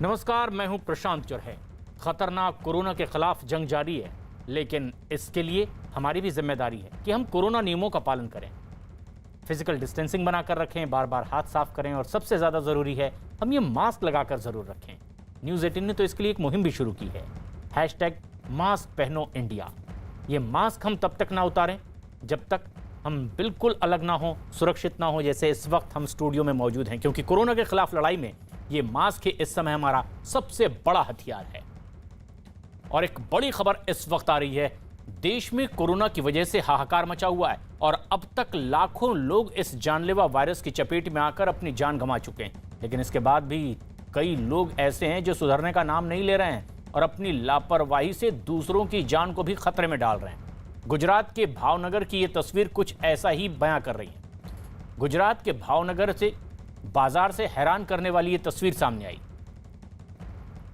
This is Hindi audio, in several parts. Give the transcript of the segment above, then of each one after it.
नमस्कार, मैं हूं प्रशांत चौरहे। खतरनाक कोरोना के खिलाफ जंग जारी है, लेकिन इसके लिए हमारी भी जिम्मेदारी है कि हम कोरोना नियमों का पालन करें, फिजिकल डिस्टेंसिंग बनाकर रखें, बार बार हाथ साफ करें और सबसे ज्यादा जरूरी है हम ये मास्क लगाकर जरूर रखें। न्यूज़ 18 ने तो इसके लिए एक मुहिम भी शुरू की है, #मास्क पहनो इंडिया। ये मास्क हम तब तक ना उतारें जब तक हम बिल्कुल अलग ना हो, सुरक्षित ना हो, जैसे इस वक्त हम स्टूडियो में मौजूद हैं, क्योंकि कोरोना के खिलाफ लड़ाई में ये मास्क ही इस समय हमारा सबसे बड़ा हथियार है। और एक बड़ी खबर इस वक्त आ रही है, देश में कोरोना की वजह से हाहाकार मचा हुआ है और अब तक लाखों लोग इस जानलेवा वायरस की चपेट में आकर अपनी जान गंवा चुके हैं। लेकिन इसके बाद भी कई लोग ऐसे हैं जो सुधरने का नाम नहीं ले रहे हैं और अपनी लापरवाही से दूसरों की जान को भी खतरे में डाल रहे हैं। गुजरात के भावनगर की ये तस्वीर कुछ ऐसा ही बयां कर रही है। गुजरात के भावनगर से बाजार से हैरान करने वाली ये तस्वीर सामने आई।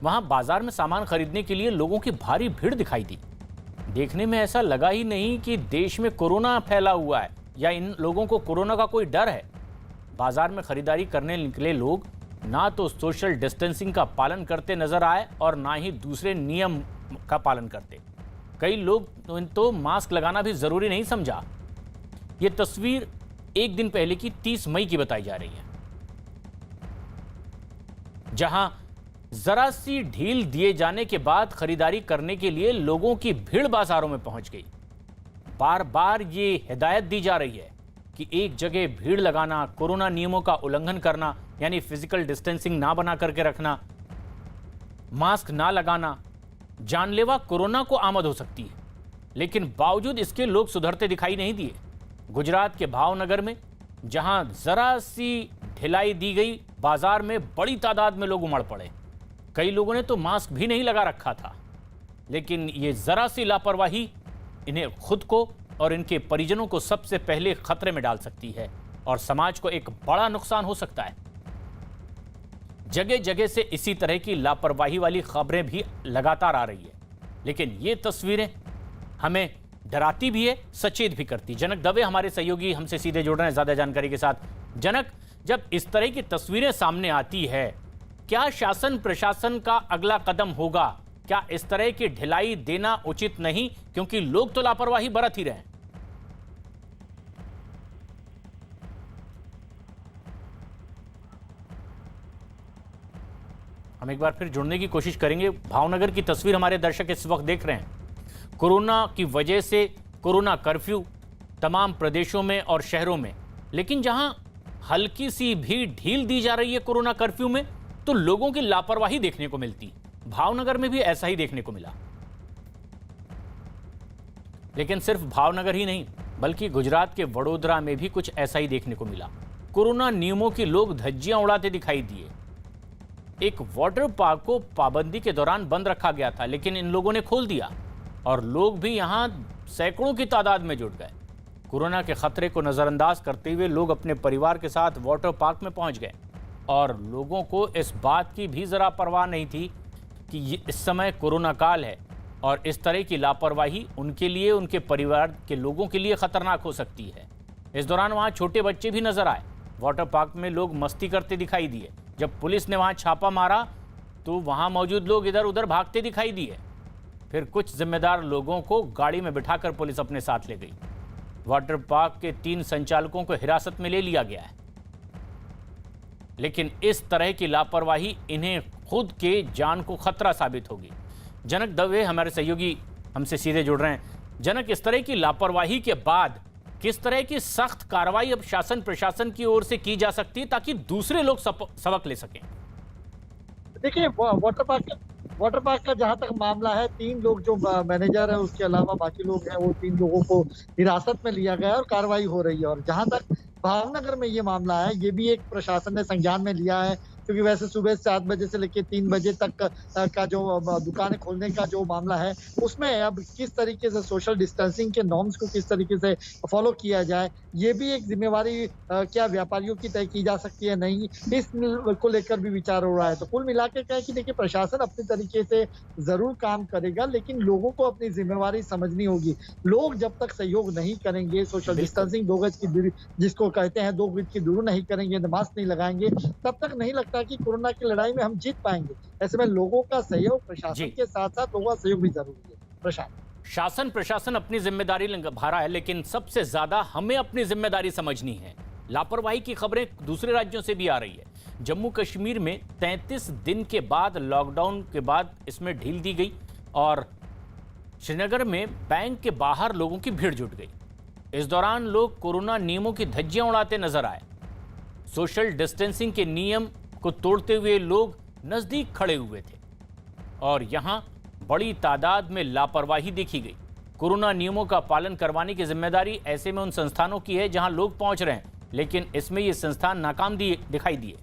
वहां बाजार में सामान खरीदने के लिए लोगों की भारी भीड़ दिखाई दी। देखने में ऐसा लगा ही नहीं कि देश में कोरोना फैला हुआ है या इन लोगों को कोरोना का कोई डर है। बाजार में खरीदारी करने निकले लोग ना तो सोशल डिस्टेंसिंग का पालन करते नजर आए और ना ही दूसरे नियम का पालन करते। कई लोग तो मास्क लगाना भी जरूरी नहीं समझा। यह तस्वीर एक दिन पहले की 30 मई की बताई जा रही है, जहां जरा सी ढील दिए जाने के बाद खरीदारी करने के लिए लोगों की भीड़ बाजारों में पहुंच गई। बार बार ये हिदायत दी जा रही है कि एक जगह भीड़ लगाना, कोरोना नियमों का उल्लंघन करना, यानी फिजिकल डिस्टेंसिंग ना बना करके रखना, मास्क ना लगाना, जानलेवा कोरोना को आमद हो सकती है। लेकिन बावजूद इसके लोग सुधरते दिखाई नहीं दिए। गुजरात के भावनगर में जहां जरा सी ढिलाई दी गई, बाजार में बड़ी तादाद में लोग उमड़ पड़े। कई लोगों ने तो मास्क भी नहीं लगा रखा था। लेकिन ये जरा सी लापरवाही इन्हें खुद को और इनके परिजनों को सबसे पहले खतरे में डाल सकती है और समाज को एक बड़ा नुकसान हो सकता है। जगह जगह से इसी तरह की लापरवाही वाली खबरें भी लगातार आ रही है, लेकिन ये तस्वीरें हमें डराती भी है, सचेत भी करती। जनक दवे हमारे सहयोगी हमसे सीधे जुड़ रहे हैं ज्यादा जानकारी के साथ। जनक, जब इस तरह की तस्वीरें सामने आती है, क्या शासन प्रशासन का अगला कदम होगा? क्या इस तरह की ढिलाई देना उचित नहीं, क्योंकि लोग तो लापरवाही बरत ही रहे हैं? हम एक बार फिर जुड़ने की कोशिश करेंगे। भावनगर की तस्वीर हमारे दर्शक इस वक्त देख रहे हैं। कोरोना की वजह से कोरोना कर्फ्यू तमाम प्रदेशों में और शहरों में, लेकिन जहां हल्की सी भी ढील दी जा रही है कोरोना कर्फ्यू में, तो लोगों की लापरवाही देखने को मिलती। भावनगर में भी ऐसा ही देखने को मिला। लेकिन सिर्फ भावनगर ही नहीं, बल्कि गुजरात के वडोदरा में भी कुछ ऐसा ही देखने को मिला। कोरोना नियमों की लोग धज्जियां उड़ाते दिखाई दिए। एक वाटर पार्क को पाबंदी के दौरान बंद रखा गया था, लेकिन इन लोगों ने खोल दिया और लोग भी यहां सैकड़ों की तादाद में जुट गए। कोरोना के खतरे को नजरअंदाज करते हुए लोग अपने परिवार के साथ वाटर पार्क में पहुंच गए और लोगों को इस बात की भी जरा परवाह नहीं थी कि इस समय कोरोना काल है और इस तरह की लापरवाही उनके लिए, उनके परिवार के लोगों के लिए खतरनाक हो सकती है। इस दौरान वहां छोटे बच्चे भी नजर आए। वाटर पार्क में लोग मस्ती करते दिखाई दिए। जब पुलिस ने वहां छापा मारा तो वहां मौजूद लोग इधर उधर भागते दिखाई दिए। फिर कुछ जिम्मेदार लोगों को गाड़ी में बिठाकर पुलिस अपने साथ ले गई। वाटर पार्क के 3 संचालकों को हिरासत में ले लिया गया है। लेकिन इस तरह की लापरवाही इन्हें खुद के जान को खतरा साबित होगी। जनक दवे हमारे सहयोगी हमसे सीधे जुड़ रहे हैं। जनक, इस तरह की लापरवाही के बाद किस तरह की सख्त कार्रवाई अब शासन प्रशासन की ओर से की जा सकती है ताकि दूसरे लोग सबक ले सकें? देखिए, वाटर पार्क का जहां तक मामला है, 3 लोग जो मैनेजर है, उसके अलावा बाकी लोग हैं, वो 3 लोगों को हिरासत में लिया गया है और कार्रवाई हो रही है। और जहां तक भावनगर में ये मामला है, ये भी एक प्रशासन ने संज्ञान में लिया है, क्योंकि वैसे सुबह 7 बजे से लेकर 3 बजे तक का जो दुकानें खोलने का जो मामला है, उसमें अब किस तरीके से सोशल डिस्टेंसिंग के नॉर्म्स को किस तरीके से फॉलो किया जाए, ये भी एक जिम्मेवारी क्या व्यापारियों की तय की जा सकती है, नहीं, इस को लेकर भी विचार हो रहा है। तो कुल मिला के क्या है कि देखिए, प्रशासन अपने तरीके से जरूर काम करेगा, लेकिन लोगों को अपनी जिम्मेवारी समझनी होगी। लोग जब तक सहयोग नहीं करेंगे, सोशल डिस्टेंसिंग 2 गज की दूरी जिसको कहते हैं, 2 गज की दूरी नहीं करेंगे, मास्क नहीं लगाएंगे, तब तक नहीं लगता लगता है कि कोरोना की लड़ाई में हम जीत पाएंगे। ऐसे में लोगों का सहयोग, प्रशासन के साथ साथ लोगों का सहयोग भी जरूरी है। प्रशासन शासन प्रशासन अपनी जिम्मेदारी निभा रहा है, लेकिन सबसे ज्यादा हमें अपनी जिम्मेदारी समझनी है। लापरवाही की खबरें दूसरे राज्यों से भी आ रही है। जम्मू कश्मीर में 33 दिन के बाद लॉकडाउन के बाद इसमें ढील दी गई और श्रीनगर में बैंक के बाहर लोगों की भीड़ जुट गई। इस दौरान लोग कोरोना नियमों की धज्जियां उड़ाते नजर आए। सोशल डिस्टेंसिंग के नियम को तोड़ते हुए लोग नजदीक खड़े हुए थे और यहां बड़ी तादाद में लापरवाही देखी गई। कोरोना नियमों का पालन करवाने की जिम्मेदारी ऐसे में उन संस्थानों की है जहां लोग पहुंच रहे हैं, लेकिन इसमें ये संस्थान नाकाम दिखाई दिए।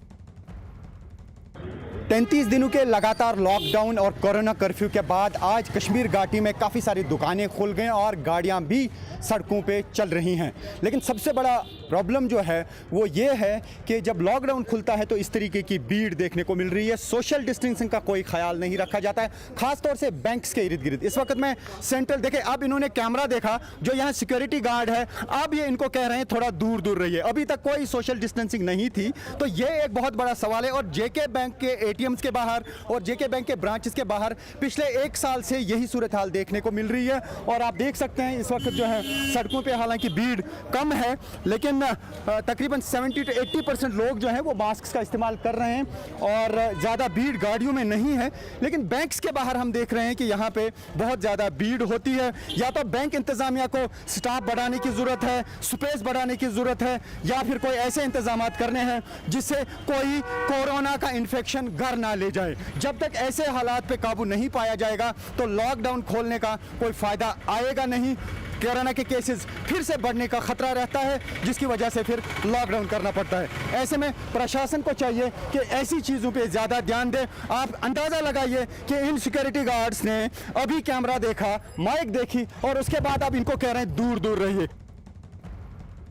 33 दिनों के लगातार लॉकडाउन और कोरोना कर्फ्यू के बाद आज कश्मीर घाटी में काफ़ी सारी दुकानें खुल गई और गाड़ियां भी सड़कों पे चल रही हैं। लेकिन सबसे बड़ा प्रॉब्लम जो है वो ये है कि जब लॉकडाउन खुलता है तो इस तरीके की भीड़ देखने को मिल रही है। सोशल डिस्टेंसिंग का कोई ख्याल नहीं रखा जाता है, खासतौर से बैंक्स के इर्द गिर्द। इस वक्त मैं सेंट्रल देखे, अब इन्होंने कैमरा देखा, जो यहाँ सिक्योरिटी गार्ड है, अब ये इनको कह रहे हैं थोड़ा दूर दूर रहिए। अभी तक कोई सोशल डिस्टेंसिंग नहीं थी, तो ये एक बहुत बड़ा सवाल है। और जेके बैंक के एटीएम्स के बाहर और जेके बैंक के ब्रांचेस के बाहर पिछले 1 साल से यही सूरत हाल देखने को मिल रही है। और आप देख सकते हैं इस वक्त जो है सड़कों पे हालांकि भीड़ कम है, लेकिन तकरीबन 70 से 80% लोग जो हैं वो मास्क का इस्तेमाल कर रहे हैं और ज़्यादा भीड़ गाड़ियों में नहीं है। लेकिन बैंक्स के बाहर हम देख रहे हैं कि यहाँ पे बहुत ज़्यादा भीड़ होती है। या तो बैंक इंतज़ामिया को स्टाफ बढ़ाने की ज़रूरत है, स्पेस बढ़ाने की ज़रूरत है, या फिर कोई ऐसे इंतजाम करने हैं जिससे कोई कोरोना का इन्फेक्शन घर ना ले जाए। जब तक ऐसे हालात पे काबू नहीं पाया जाएगा तो लॉकडाउन खोलने का कोई फ़ायदा आएगा नहीं। कोरोना के केसेस फिर से बढ़ने का खतरा रहता है, जिसकी वजह से फिर लॉकडाउन करना पड़ता है। ऐसे में प्रशासन को चाहिए कि ऐसी चीज़ों पे ज़्यादा ध्यान दे। आप अंदाज़ा लगाइए कि इन सिक्योरिटी गार्ड्स ने अभी कैमरा देखा, माइक देखी और उसके बाद आप इनको कह रहे हैं दूर दूर रहिए।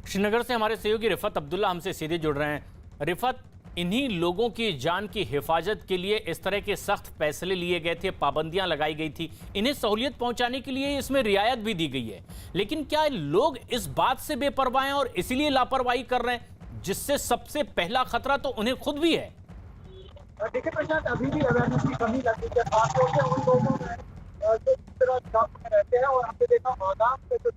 श्रीनगर से हमारे सहयोगी रिफत अब्दुल्ला हमसे सीधे जुड़ रहे हैं। रिफत, इन्हीं लोगों की जान की हिफाजत के लिए इस तरह के सख्त फैसले लिए गए थे, पाबंदियां लगाई गई थी, इन्हें सहूलियत पहुंचाने के लिए इसमें रियायत भी दी गई है, लेकिन क्या लोग इस बात से बेपरवाह हैं और इसीलिए लापरवाही कर रहे हैं, जिससे सबसे पहला खतरा तो उन्हें खुद भी है? देखिए प्रशांत, अभी भी अवेयरनेस की कमी लगती है, खासतौर से उन लोगों में जो इस तरह इलाकों में रहते हैं। और हमने देखा मादाम पे जो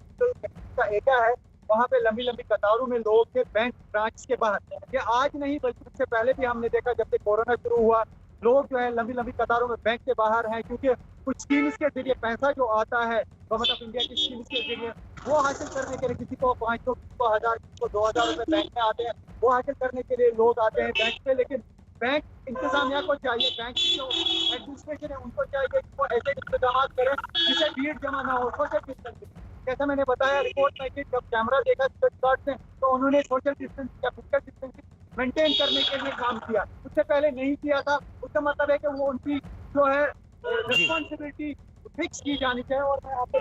का एरिया है वहाँ पे लंबी लंबी कतारों में लोग थे बैंक ब्रांच के बाहर। ये आज नहीं बल्कि उससे पहले भी हमने देखा, जब से कोरोना शुरू हुआ लोग जो है लंबी लंबी कतारों में बैंक के बाहर हैं, क्योंकि कुछ स्कीम्स के जरिए पैसा जो आता है गवर्नमेंट ऑफ इंडिया की स्कीम्स के जरिए वो हासिल करने के लिए किसी को 500, किसी को 1000, किसी को 2000 रुपए बैंक में आते हैं। वो हासिल करने के लिए लोग आते हैं बैंक पे। लेकिन बैंक इंतजामिया को चाहिए, बैंक की जो एडमिनिस्ट्रेशन है उनको चाहिए कि वो ऐसे इंतजाम करें जिससे भीड़ जमा ना हो। सोशल डिस्टेंसिंग, जैसा मैंने बताया रिपोर्ट में कि जब कैमरा देखा ने तो उन्होंने सोशल डिस्टेंसिंग या फिजिकल डिस्टेंसिंग मेंटेन करने के लिए काम किया, उससे पहले नहीं किया था। उसका मतलब है कि वो उनकी जो है रिस्पॉन्सिबिलिटी फिक्स की जानी चाहिए। और मैं आपको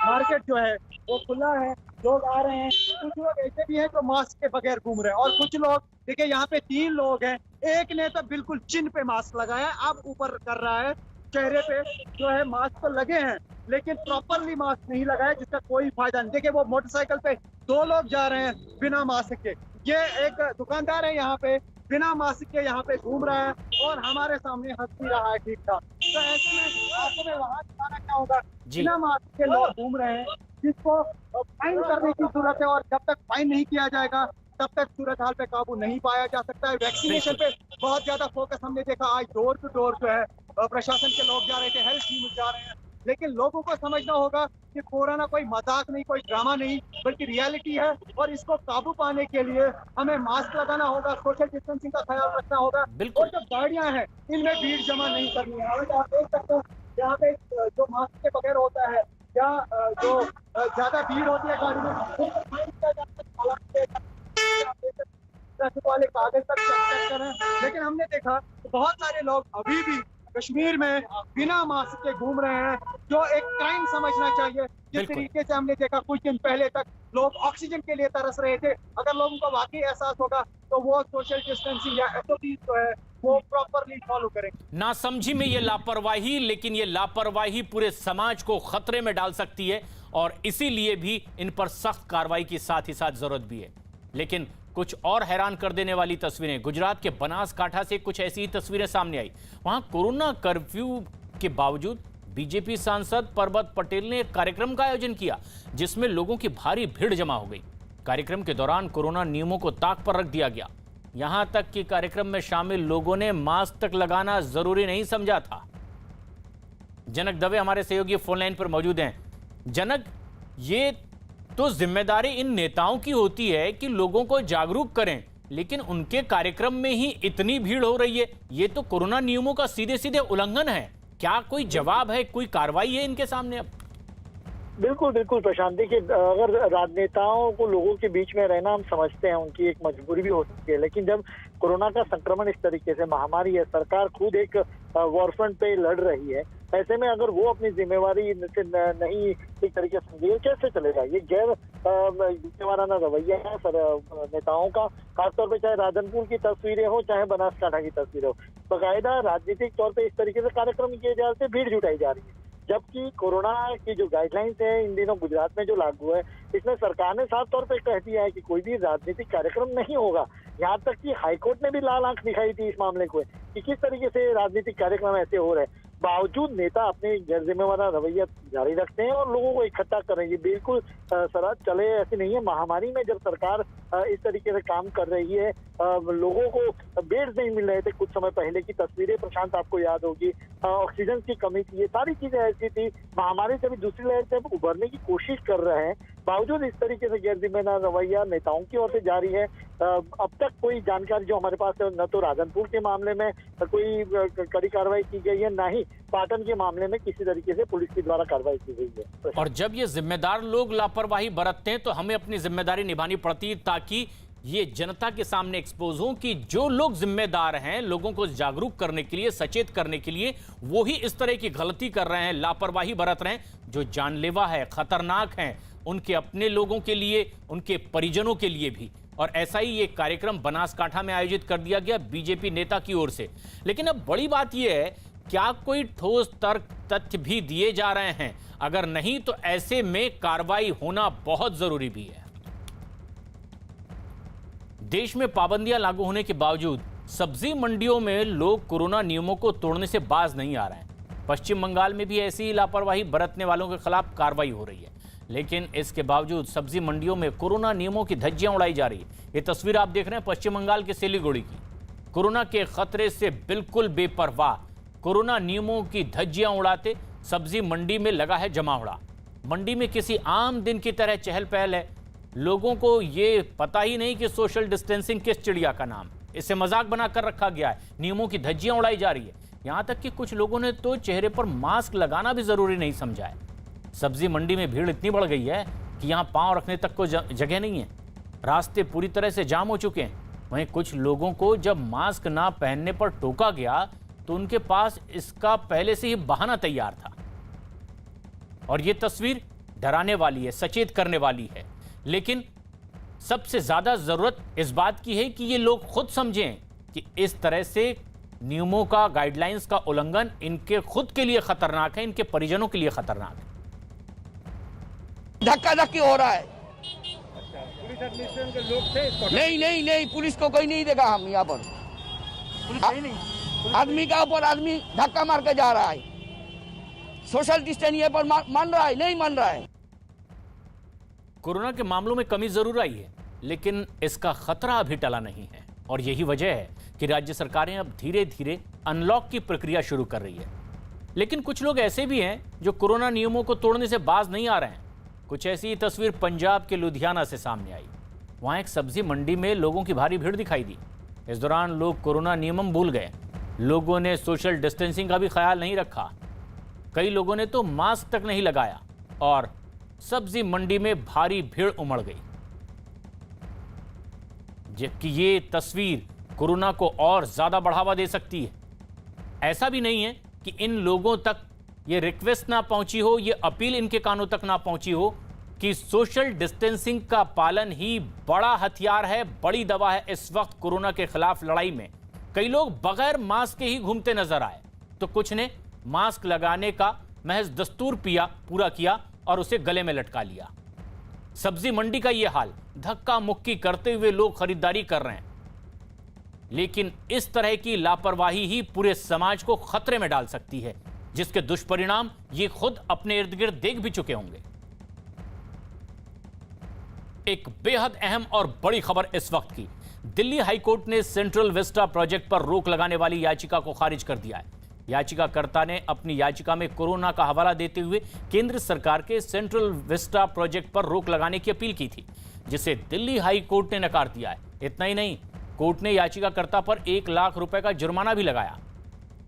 मार्केट जो है वो खुला है, लोग आ रहे हैं। कुछ लोग ऐसे भी हैं जो मास्क के बगैर घूम रहे हैं और कुछ लोग, देखिए यहाँ पे 3 लोग हैं, एक ने तो बिल्कुल चिन पे मास्क लगाया, अब ऊपर कर रहा है, चेहरे पे जो है मास्क तो लगे हैं लेकिन प्रॉपरली मास्क नहीं लगाया, जिसका कोई फायदा नहीं। देखिए वो मोटरसाइकिल पे 2 लोग जा रहे हैं बिना मास्क के, ये एक दुकानदार है यहाँ पे बिना मास्क के यहाँ पे घूम रहा है और हमारे सामने हंस भी रहा है ठीक ठाक। तो ऐसे में आपको मैं वहाँ दिखाना चाहूंगा, बिना मास्क के लोग घूम रहे हैं, जिसको फाइन करने की जरूरत है। और जब तक फाइन नहीं किया जाएगा तब तक सूरत हाल पे काबू नहीं पाया जा सकता है। वैक्सीनेशन पे बहुत ज्यादा फोकस हमने देखा, आज डोर टू डोर जो है प्रशासन के लोग जा रहे थे, हेल्थ टीम जा रहे हैं। लेकिन लोगों को समझना होगा कि कोरोना कोई मजाक नहीं, कोई ड्रामा नहीं, बल्कि रियलिटी है। और इसको काबू पाने के लिए हमें मास्क लगाना होगा, सोशल डिस्टेंसिंग का ख्याल रखना होगा और जो गाड़ियां हैं इनमें भीड़ जमा नहीं करनी है। और आप देख सकते हो यहाँ पे जो मास्क के बगैर होता है या जो ज्यादा भीड़ होती है गाड़ी में, ट्रैफिक वाले कागज तक चेक करें। लेकिन हमने देखा बहुत सारे लोग अभी भी कश्मीर में बिना मास्क के घूम रहे हैं, जो एक क्राइम समझना चाहिए। जिस तरीके से हमने देखा कुछ दिन पहले तक लोग ऑक्सीजन के लिए तरस रहे थे, अगर लोगों को वाकई एहसास होगा तो वो सोशल डिस्टेंसिंग या SOP जो है वो प्रॉपरली फॉलो करेंगे। नासमझी में ये लापरवाही, लेकिन ये लापरवाही पूरे समाज को खतरे में डाल सकती है और इसीलिए भी इन पर सख्त कार्रवाई की साथ ही साथ जरूरत भी है। लेकिन कुछ और हैरान कर देने वाली तस्वीरें गुजरात के बनासकांठा से कुछ ऐसी ही तस्वीरें सामने आई। वहां कोरोना कर्फ्यू के बावजूद बीजेपी सांसद परबत पटेल ने एक कार्यक्रम का आयोजन किया जिसमें लोगों की भारी भीड़ जमा हो गई। कार्यक्रम के दौरान कोरोना नियमों को ताक पर रख दिया गया। यहां तक कि कार्यक्रम में शामिल लोगों ने मास्क तक लगाना जरूरी नहीं समझा था। जनक दवे हमारे सहयोगी फोन लाइन पर मौजूद हैं। जनक, ये तो जिम्मेदारी इन नेताओं की होती है कि लोगों को जागरूक करें, लेकिन उनके कार्यक्रम में ही इतनी भीड़ हो रही है। ये तो कोरोना नियमों का सीधे सीधे उल्लंघन है। क्या कोई जवाब है, कोई कार्रवाई है इनके सामने अब? बिल्कुल बिल्कुल प्रशांत, देखिए अगर राजनेताओं को लोगों के बीच में रहना हम समझते हैं, उनकी एक मजबूरी भी हो सकती है, लेकिन जब कोरोना का संक्रमण इस तरीके से महामारी है, सरकार खुद एक वॉरफ्रंट पे लड़ रही है, ऐसे में अगर वो अपनी जिम्मेवारी से नहीं एक तरीके से कैसे चलेगा? ये गैर जिम्मेवाराना रवैया है नेताओं का, खासतौर पे चाहे राधनपुर की तस्वीरें हो चाहे बनासकांठा की तस्वीरें हो। बाकायदा राजनीतिक तौर पे इस तरीके से कार्यक्रम किए जा रहे थे, भीड़ जुटाई जा रही है, जबकि कोरोना की जो गाइडलाइंस है इन दिनों गुजरात में जो लागू है, इसमें सरकार ने साफ तौर पे कह दिया है कि कोई भी राजनीतिक कार्यक्रम नहीं होगा। यहाँ तक कि हाईकोर्ट ने भी लाल आंख दिखाई थी इस मामले को कि किस तरीके से राजनीतिक कार्यक्रम ऐसे हो रहे हैं। बावजूद नेता अपने गैर जिम्मेवार रवैया जारी रखते हैं और लोगों को इकट्ठा कर रहे हैं। ये बिल्कुल सराज चले ऐसे नहीं है। महामारी में जब सरकार इस तरीके से काम कर रही है, लोगों को बेड नहीं मिल रहे थे, कुछ समय पहले की तस्वीरें प्रशांत आपको याद होगी, ऑक्सीजन की कमी थी, ये सारी चीजें ऐसी थी। महामारी से भी दूसरी लहर से उभरने की कोशिश कर रहे हैं, बावजूद इस तरीके से गैर जिम्मेदार रवैया नेताओं की ओर से जारी है। अब तक कोई जानकारी जो हमारे पास है, न तो राधनपुर के मामले में कोई कड़ी कार्रवाई की गई है, न ही पाटन के मामले में किसी तरीके से पुलिस के द्वारा कार्रवाई की गई है। और जब ये जिम्मेदार लोग लापरवाही बरतते हैं तो हमें अपनी जिम्मेदारी निभानी पड़ती है, ताकि ये जनता के सामने एक्सपोज हो कि जो लोग जिम्मेदार हैं, लोगों को जागरूक करने के लिए, सचेत करने के लिए, वो ही इस तरह की गलती कर रहे हैं, लापरवाही बरत रहे हैं, जो जानलेवा है, खतरनाक है, उनके अपने लोगों के लिए, उनके परिजनों के लिए भी। और ऐसा ही ये कार्यक्रम बनासकांठा में आयोजित कर दिया गया बीजेपी नेता की ओर से। लेकिन अब बड़ी बात यह है, क्या कोई ठोस तर्क तथ्य भी दिए जा रहे हैं? अगर नहीं तो ऐसे में कार्रवाई होना बहुत जरूरी भी है। देश में पाबंदियां लागू होने के बावजूद सब्जी मंडियों में लोग कोरोना नियमों को तोड़ने से बाज नहीं आ रहे हैं। पश्चिम बंगाल में भी ऐसी ही लापरवाही बरतने वालों के खिलाफ कार्रवाई हो रही है, लेकिन इसके बावजूद सब्जी मंडियों में कोरोना नियमों की धज्जियां उड़ाई जा रही है। ये तस्वीर आप देख रहे हैं पश्चिम बंगाल के सिलीगुड़ी की। कोरोना के खतरे से बिल्कुल बेपरवाह कोरोना नियमों की धज्जियां उड़ाते सब्जी मंडी में लगा है जमावड़ा। मंडी में किसी आम दिन की तरह चहल पहल है। लोगों को ये पता ही नहीं कि सोशल डिस्टेंसिंग किस चिड़िया का नाम, इसे मजाक बनाकर रखा गया है। नियमों की धज्जियां उड़ाई जा रही है। यहां तक कि कुछ लोगों ने तो चेहरे पर मास्क लगाना भी जरूरी नहीं समझा है। सब्जी मंडी में भीड़ इतनी बढ़ गई है कि यहां पांव रखने तक को जगह नहीं है। रास्ते पूरी तरह से जाम हो चुके हैं। वहीं कुछ लोगों को जब मास्क ना पहनने पर टोका गया तो उनके पास इसका पहले से ही बहाना तैयार था। और यह तस्वीर डराने वाली है, सचेत करने वाली है। लेकिन सबसे ज्यादा जरूरत इस बात की है कि ये लोग खुद समझें कि इस तरह से नियमों का, गाइडलाइंस का उल्लंघन इनके खुद के लिए खतरनाक है, इनके परिजनों के लिए खतरनाक है। धक्का धक्की हो रहा है। पुलिस एडमिनिस्ट्रेशन के लोग थे? नहीं, पुलिस को कोई नहीं देखा। हम यहाँ पर आदमी का ऊपर आदमी धक्का मार के जा रहा है। सोशल डिस्टेंस ये पर मान रहा है, नहीं मान रहा है। कोरोना के मामलों में कमी जरूर आई है, लेकिन इसका खतरा अभी टला नहीं है। और यही वजह है कि राज्य सरकारें अब धीरे धीरे अनलॉक की प्रक्रिया शुरू कर रही है। लेकिन कुछ लोग ऐसे भी हैं जो कोरोना नियमों को तोड़ने से बाज नहीं आ रहे हैं। कुछ ऐसी ही तस्वीर पंजाब के लुधियाना से सामने आई। वहां एक सब्जी मंडी में लोगों की भारी भीड़ दिखाई दी। इस दौरान लोग कोरोना नियम भूल गए। लोगों ने सोशल डिस्टेंसिंग का भी ख्याल नहीं रखा। कई लोगों ने तो मास्क तक नहीं लगाया और सब्जी मंडी में भारी भीड़ उमड़ गई। जबकि ये तस्वीर कोरोना को और ज्यादा बढ़ावा दे सकती है। ऐसा भी नहीं है कि इन लोगों तक ये रिक्वेस्ट ना पहुंची हो, ये अपील इनके कानों तक ना पहुंची हो कि सोशल डिस्टेंसिंग का पालन ही बड़ा हथियार है, बड़ी दवा है इस वक्त कोरोना के खिलाफ लड़ाई में। कई लोग बगैर मास्क के ही घूमते नजर आए, तो कुछ ने मास्क लगाने का महज दस्तूर पूरा किया और उसे गले में लटका लिया। सब्जी मंडी का यह हाल, धक्का मुक्की करते हुए लोग खरीदारी कर रहे हैं, लेकिन इस तरह की लापरवाही ही पूरे समाज को खतरे में डाल सकती है, जिसके दुष्परिणाम ये खुद अपने इर्द गिर्द देख भी चुके होंगे। एक बेहद अहम और बड़ी खबर इस वक्त की, दिल्ली हाईकोर्ट ने सेंट्रल विस्टा प्रोजेक्ट पर रोक लगाने वाली याचिका को खारिज कर दिया है। याचिकाकर्ता ने अपनी याचिका में कोरोना का हवाला देते हुए केंद्र सरकार के सेंट्रल विस्टा प्रोजेक्ट पर रोक लगाने की अपील की थी, जिसे दिल्ली हाई कोर्ट ने नकार दिया है। इतना ही नहीं, कोर्ट ने याचिकाकर्ता पर 1 लाख रुपए का जुर्माना भी लगाया।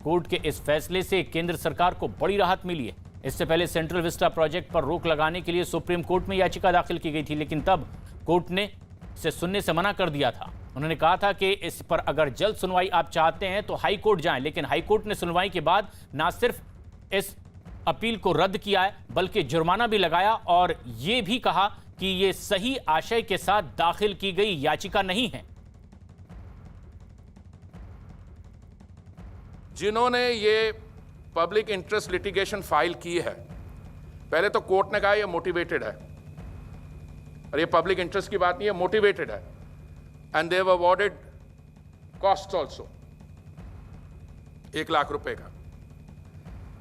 कोर्ट के इस फैसले से केंद्र सरकार को बड़ी राहत मिली है। इससे पहले सेंट्रल विस्टा प्रोजेक्ट पर रोक लगाने के लिए सुप्रीम कोर्ट में याचिका दाखिल की गई थी, लेकिन तब कोर्ट ने इसे सुनने से मना कर दिया था। उन्होंने कहा था कि इस पर अगर जल्द सुनवाई आप चाहते हैं तो हाई कोर्ट जाएं, लेकिन हाई कोर्ट ने सुनवाई के बाद ना सिर्फ इस अपील को रद्द किया है, बल्कि जुर्माना भी लगाया और ये भी कहा कि ये सही आशय के साथ दाखिल की गई याचिका नहीं है। जिन्होंने ये पब्लिक इंटरेस्ट लिटिगेशन फाइल की है, पहले तो कोर्ट ने कहा ये मोटिवेटेड है, और ये पब्लिक इंटरेस्ट की बात नहीं है, मोटिवेटेड है, and they have awarded cost also 1 lakh रुपए का।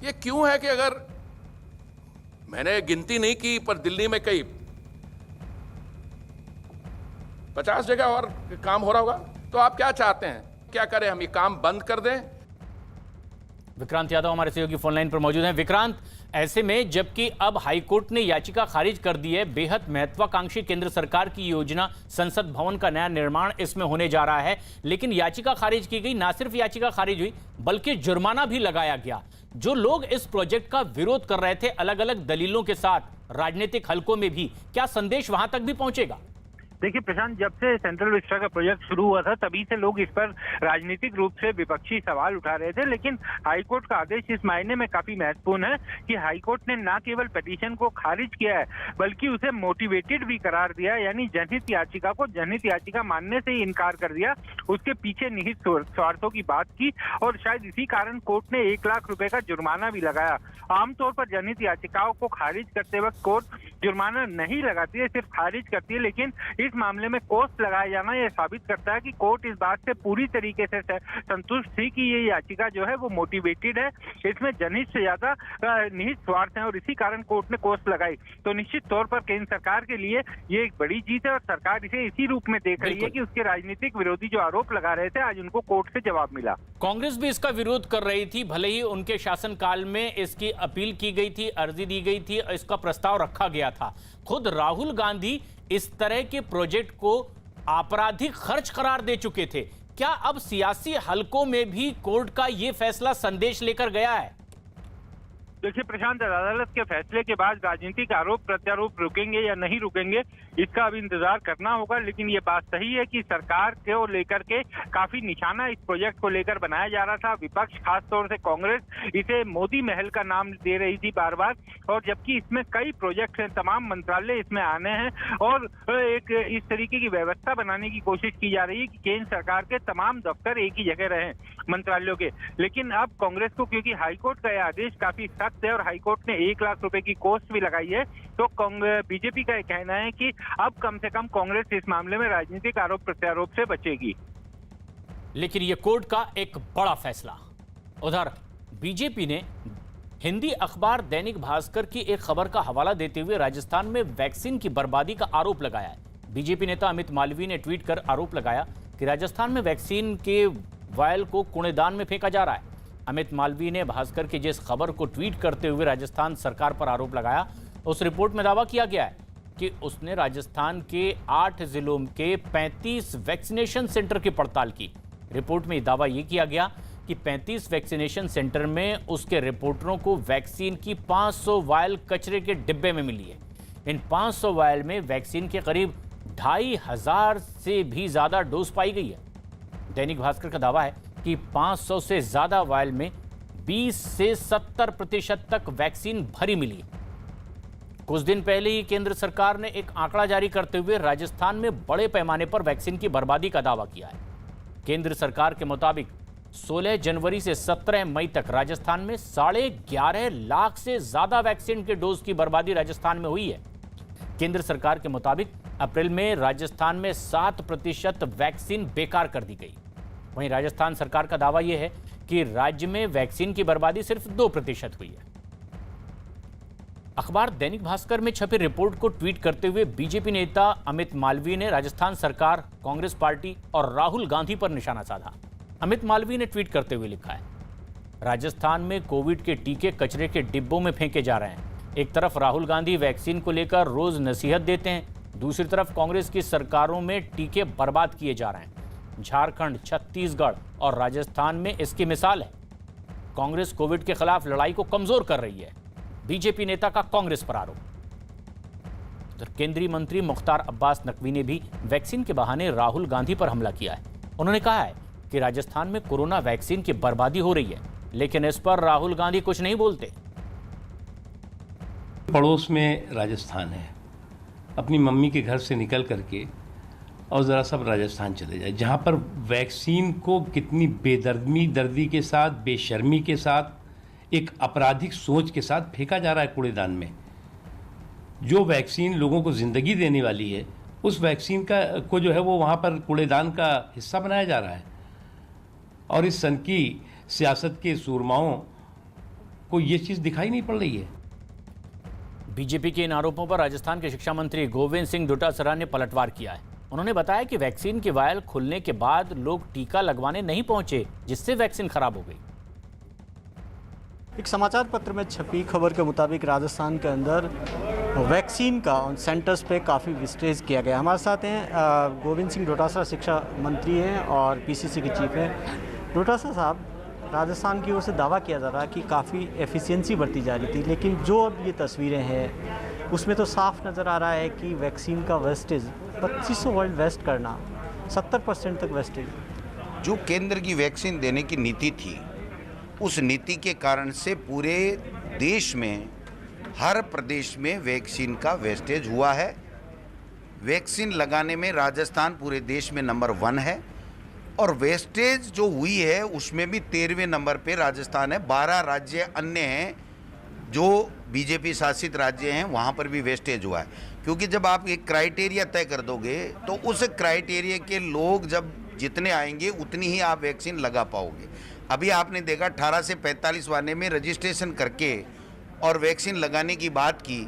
ये क्यों है कि अगर मैंने गिनती नहीं की, पर दिल्ली में कई 50 जगह और काम हो रहा होगा, तो आप क्या चाहते हैं, क्या करें, हम ये काम बंद कर दें? विक्रांत यादव हमारे सहयोगी फोनलाइन पर मौजूद हैं। विक्रांत, ऐसे में जबकि अब हाईकोर्ट ने याचिका खारिज कर दी है, बेहद महत्वाकांक्षी केंद्र सरकार की योजना संसद भवन का नया निर्माण इसमें होने जा रहा है, लेकिन याचिका खारिज की गई। ना सिर्फ याचिका खारिज हुई, बल्कि जुर्माना भी लगाया गया। जो लोग इस प्रोजेक्ट का विरोध कर रहे थे अलग अलग दलीलों के साथ, राजनीतिक हलकों में भी, क्या संदेश वहां तक भी पहुंचेगा? देखिए प्रशांत, जब से सेंट्रल विस्टा का प्रोजेक्ट शुरू हुआ था तभी से लोग इस पर राजनीतिक रूप से विपक्षी सवाल उठा रहे थे, लेकिन हाईकोर्ट का आदेश इस मायने में काफी महत्वपूर्ण है कि हाईकोर्ट ने न केवल पिटीशन को खारिज किया है, बल्कि उसे मोटिवेटेड भी करार दिया, यानी जनहित याचिका को जनहित याचिका मानने से ही इनकार कर दिया, उसके पीछे निहित स्वार्थों की बात की, और शायद इसी कारण कोर्ट ने 1 लाख रुपए का जुर्माना भी लगाया। आमतौर पर जनहित याचिकाओं को खारिज करते वक्त कोर्ट जुर्माना नहीं लगाती है, सिर्फ खारिज करती है, लेकिन इस मामले में कोस्ट लगाया जाना यह साबित करता है कि कोर्ट इस बात से पूरी तरीके से संतुष्ट थी कि ये याचिका जो है वो मोटिवेटेड है, इसमें जनहित से ज्यादा निहित स्वार्थ है, और इसी कारण कोर्ट ने कोस्ट लगाई। तो निश्चित तौर पर केंद्र सरकार के लिए ये एक बड़ी जीत है, और सरकार इसे इसी रूप में देख रही है कि उसके राजनीतिक विरोधी जो आरोप लगा रहे थे, आज उनको कोर्ट से जवाब मिला। कांग्रेस भी इसका विरोध कर रही थी, भले ही उनके शासनकाल में इसकी अपील की गई थी, अर्जी दी गई थी, इसका प्रस्ताव रखा गया था। खुद राहुल गांधी इस तरह के प्रोजेक्ट को आपराधिक खर्च करार दे चुके थे। क्या अब सियासी हलकों में भी कोर्ट का यह फैसला संदेश लेकर गया है? देखिए प्रशांत, अदालत के फैसले के बाद राजनीतिक आरोप प्रत्यारोप रुकेंगे या नहीं रुकेंगे, इसका अब इंतजार करना होगा, लेकिन ये बात सही है कि सरकार को लेकर के काफी निशाना इस प्रोजेक्ट को लेकर बनाया जा रहा था। विपक्ष, खासतौर से कांग्रेस, इसे मोदी महल का नाम दे रही थी बार बार, और जबकि इसमें कई प्रोजेक्ट हैं, तमाम मंत्रालय इसमें आने हैं, और एक इस तरीके की व्यवस्था बनाने की कोशिश की जा रही है कि केंद्र सरकार के तमाम दफ्तर एक ही जगह रहें मंत्रालयों के। लेकिन अब कांग्रेस को, क्योंकि हाईकोर्ट का यह आदेश काफी सख्त है और हाईकोर्ट ने 1 लाख रुपए की कोस्ट भी लगाई है, तो बीजेपी का यह कहना है कि अब कम से कम कांग्रेस इस मामले में राजनीतिक आरोप प्रत्यारोप से बचेगी। लेकिन यह कोर्ट का एक बड़ा फैसला। उधर बीजेपी ने हिंदी अखबार दैनिक भास्कर की एक खबर का हवाला देते हुए राजस्थान में वैक्सीन की बर्बादी का आरोप लगाया है। बीजेपी नेता अमित मालवीय ने ट्वीट कर आरोप लगाया कि राजस्थान में वैक्सीन के वायल को कूड़ेदान में फेंका जा रहा है। अमित मालवीय ने भास्कर की जिस खबर को ट्वीट करते हुए राजस्थान सरकार पर आरोप लगाया, उस रिपोर्ट में दावा किया गया है कि उसने राजस्थान के 8 जिलों के 35 वैक्सीनेशन सेंटर की पड़ताल की। रिपोर्ट में दावा यह किया गया कि 35 वैक्सीनेशन सेंटर में उसके रिपोर्टरों को वैक्सीन की 500 वायल कचरे के डिब्बे में मिली है। इन 500 वायल में वैक्सीन के करीब 2500 से भी ज्यादा डोज पाई गई है। दैनिक भास्कर का दावा है कि 500 से ज्यादा वायल में 20 से 70% तक वैक्सीन भरी मिली है। कुछ दिन पहले ही केंद्र सरकार ने एक आंकड़ा जारी करते हुए राजस्थान में बड़े पैमाने पर वैक्सीन की बर्बादी का दावा किया है। केंद्र सरकार के मुताबिक 16 जनवरी से 17 मई तक राजस्थान में 11.5 लाख से ज्यादा वैक्सीन के डोज की बर्बादी राजस्थान में हुई है। केंद्र सरकार के मुताबिक अप्रैल में राजस्थान में 7% वैक्सीन बेकार कर दी गई। वहीं राजस्थान सरकार का दावा यह है कि राज्य में वैक्सीन की बर्बादी सिर्फ 2% हुई है। अखबार दैनिक भास्कर में छपी रिपोर्ट को ट्वीट करते हुए बीजेपी नेता अमित मालवीय ने राजस्थान सरकार, कांग्रेस पार्टी और राहुल गांधी पर निशाना साधा। अमित मालवीय ने ट्वीट करते हुए लिखा है, राजस्थान में कोविड के टीके कचरे के डिब्बों में फेंके जा रहे हैं। एक तरफ राहुल गांधी वैक्सीन को लेकर रोज नसीहत देते हैं, दूसरी तरफ कांग्रेस की सरकारों में टीके बर्बाद किए जा रहे हैं। झारखंड, छत्तीसगढ़ और राजस्थान में इसकी मिसाल है। कांग्रेस कोविड के खिलाफ लड़ाई को कमजोर कर रही है, बीजेपी नेता का कांग्रेस पर आरोप। केंद्रीय मंत्री मुख्तार अब्बास नकवी ने भी वैक्सीन के बहाने राहुल गांधी पर हमला किया है। उन्होंने कहा है कि राजस्थान में कोरोना वैक्सीन की बर्बादी हो रही है, लेकिन इस पर राहुल गांधी कुछ नहीं बोलते। पड़ोस में राजस्थान है, अपनी मम्मी के घर से निकल करके और ज़रा सब राजस्थान चले जाए, जहाँ पर वैक्सीन को कितनी बेदर्दी के साथ, बेशर्मी के साथ, एक आपराधिक सोच के साथ फेंका जा रहा है कूड़ेदान में। जो वैक्सीन लोगों को ज़िंदगी देने वाली है, उस वैक्सीन को जो है वो वहाँ पर कूड़ेदान का हिस्सा बनाया जा रहा है। और इस सन की सियासत के सूरमाओं को ये चीज़ दिखाई नहीं पड़ रही है। बीजेपी के इन आरोपों पर राजस्थान के शिक्षा मंत्री गोविंद सिंह डोटासरा ने पलटवार किया है। उन्होंने बताया कि वैक्सीन के वायल खुलने के बाद लोग टीका लगवाने नहीं पहुंचे, जिससे वैक्सीन खराब हो गई। एक समाचार पत्र में छपी खबर के मुताबिक राजस्थान के अंदर वैक्सीन का उन सेंटर्स पे काफ़ी वेस्टेज किया गया। हमारे साथ हैं गोविंद सिंह डोटासरा, शिक्षा मंत्री हैं और पीसीसी के चीफ हैं। डोटासरा साहब, राजस्थान की ओर से दावा किया जा रहा है कि काफ़ी एफिशिएंसी बरती जा रही थी, लेकिन जो अब ये तस्वीरें हैं उसमें तो साफ नज़र आ रहा है कि वैक्सीन का वेस्टेज 2500 वर्ल्ड वेस्ट करना, 70% तक वेस्टेज। जो केंद्र की वैक्सीन देने की नीति थी, उस नीति के कारण से पूरे देश में, हर प्रदेश में वैक्सीन का वेस्टेज हुआ है। वैक्सीन लगाने में राजस्थान पूरे देश में नंबर 1 है और वेस्टेज जो हुई है उसमें भी 13वें नंबर पे राजस्थान है। 12 राज्य अन्य हैं जो बीजेपी शासित राज्य हैं, वहाँ पर भी वेस्टेज हुआ है। क्योंकि जब आप एक क्राइटेरिया तय कर दोगे तो उस क्राइटेरिया के लोग जब जितने आएंगे उतनी ही आप वैक्सीन लगा पाओगे। अभी आपने देखा 18 से 45 वाले में रजिस्ट्रेशन करके और वैक्सीन लगाने की बात की,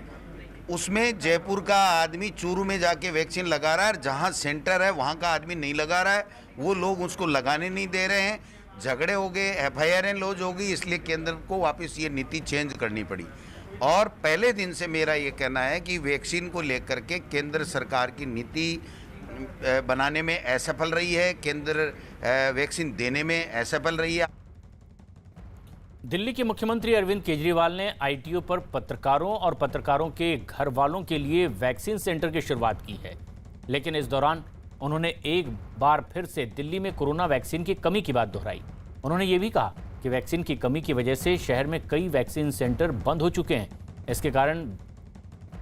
उसमें जयपुर का आदमी चूरू में जाके वैक्सीन लगा रहा है, जहाँ सेंटर है वहाँ का आदमी नहीं लगा रहा है, वो लोग उसको लगाने नहीं दे रहे हैं। झगड़े हो गए, FIR लॉन्च हो गई, इसलिए केंद्र को वापस ये नीति चेंज करनी पड़ी। और पहले दिन से मेरा ये कहना है कि वैक्सीन को लेकर के केंद्र सरकार की नीति बनाने में असफल रही है, केंद्र वैक्सीन देने में असफल रही है। दिल्ली के मुख्यमंत्री अरविंद केजरीवाल ने ITO पर पत्रकारों और पत्रकारों के घर वालों के लिए वैक्सीन सेंटर की शुरुआत की है, लेकिन इस दौरान उन्होंने एक बार फिर से दिल्ली में कोरोना वैक्सीन की कमी की बात दोहराई। उन्होंने ये भी कहा कि वैक्सीन की कमी की वजह से शहर में कई वैक्सीन सेंटर बंद हो चुके हैं। इसके कारण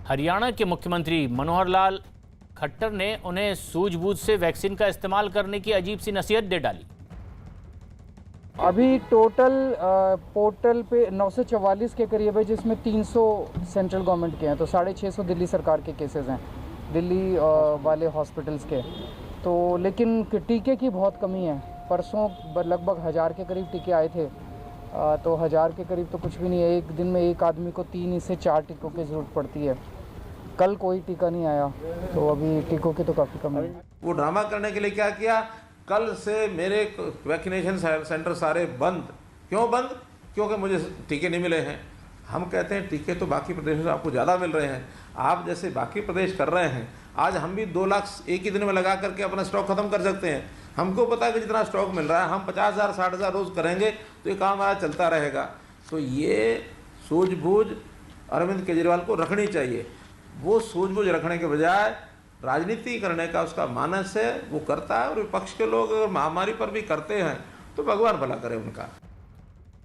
हरियाणा के मुख्यमंत्री मनोहर लाल खट्टर ने उन्हें सूझबूझ से वैक्सीन का इस्तेमाल करने की अजीब सी नसीहत दे डाली। अभी टोटल पोर्टल पे 944 के करीब है, जिसमें 300 सेंट्रल गवर्नमेंट के हैं, तो 650 दिल्ली सरकार के केसेस हैं, दिल्ली वाले हॉस्पिटल्स के। तो लेकिन टीके की बहुत कमी है। परसों लगभग 1000 के करीब टीके आए थे, तो 1000 के करीब तो कुछ भी नहीं है। एक दिन में एक आदमी को 3 से 4 टीकों की ज़रूरत पड़ती है। कल कोई टीका नहीं आया, तो अभी टीकों की तो काफ़ी कमी है। वो ड्रामा करने के लिए क्या किया, कल से मेरे वैक्सीनेशन सेंटर सारे बंद। क्यों बंद? क्योंकि मुझे टीके नहीं मिले हैं। हम कहते हैं टीके तो बाकी प्रदेशों से आपको ज़्यादा मिल रहे हैं, आप जैसे बाकी प्रदेश कर रहे हैं। आज हम भी 2 लाख एक ही दिन में लगा करके अपना स्टॉक खत्म कर सकते हैं। हमको पता है कि जितना स्टॉक मिल रहा है, हम 50,000 60,000 रोज़ करेंगे तो ये काम हमारा चलता रहेगा। तो ये सूझबूझ अरविंद केजरीवाल को रखनी चाहिए। वो सूझबूझ रखने के बजाय राजनीति करने का उसका मानस है, वो करता है। और विपक्ष के लोग अगर महामारी पर भी करते हैं तो भगवान भला करे उनका।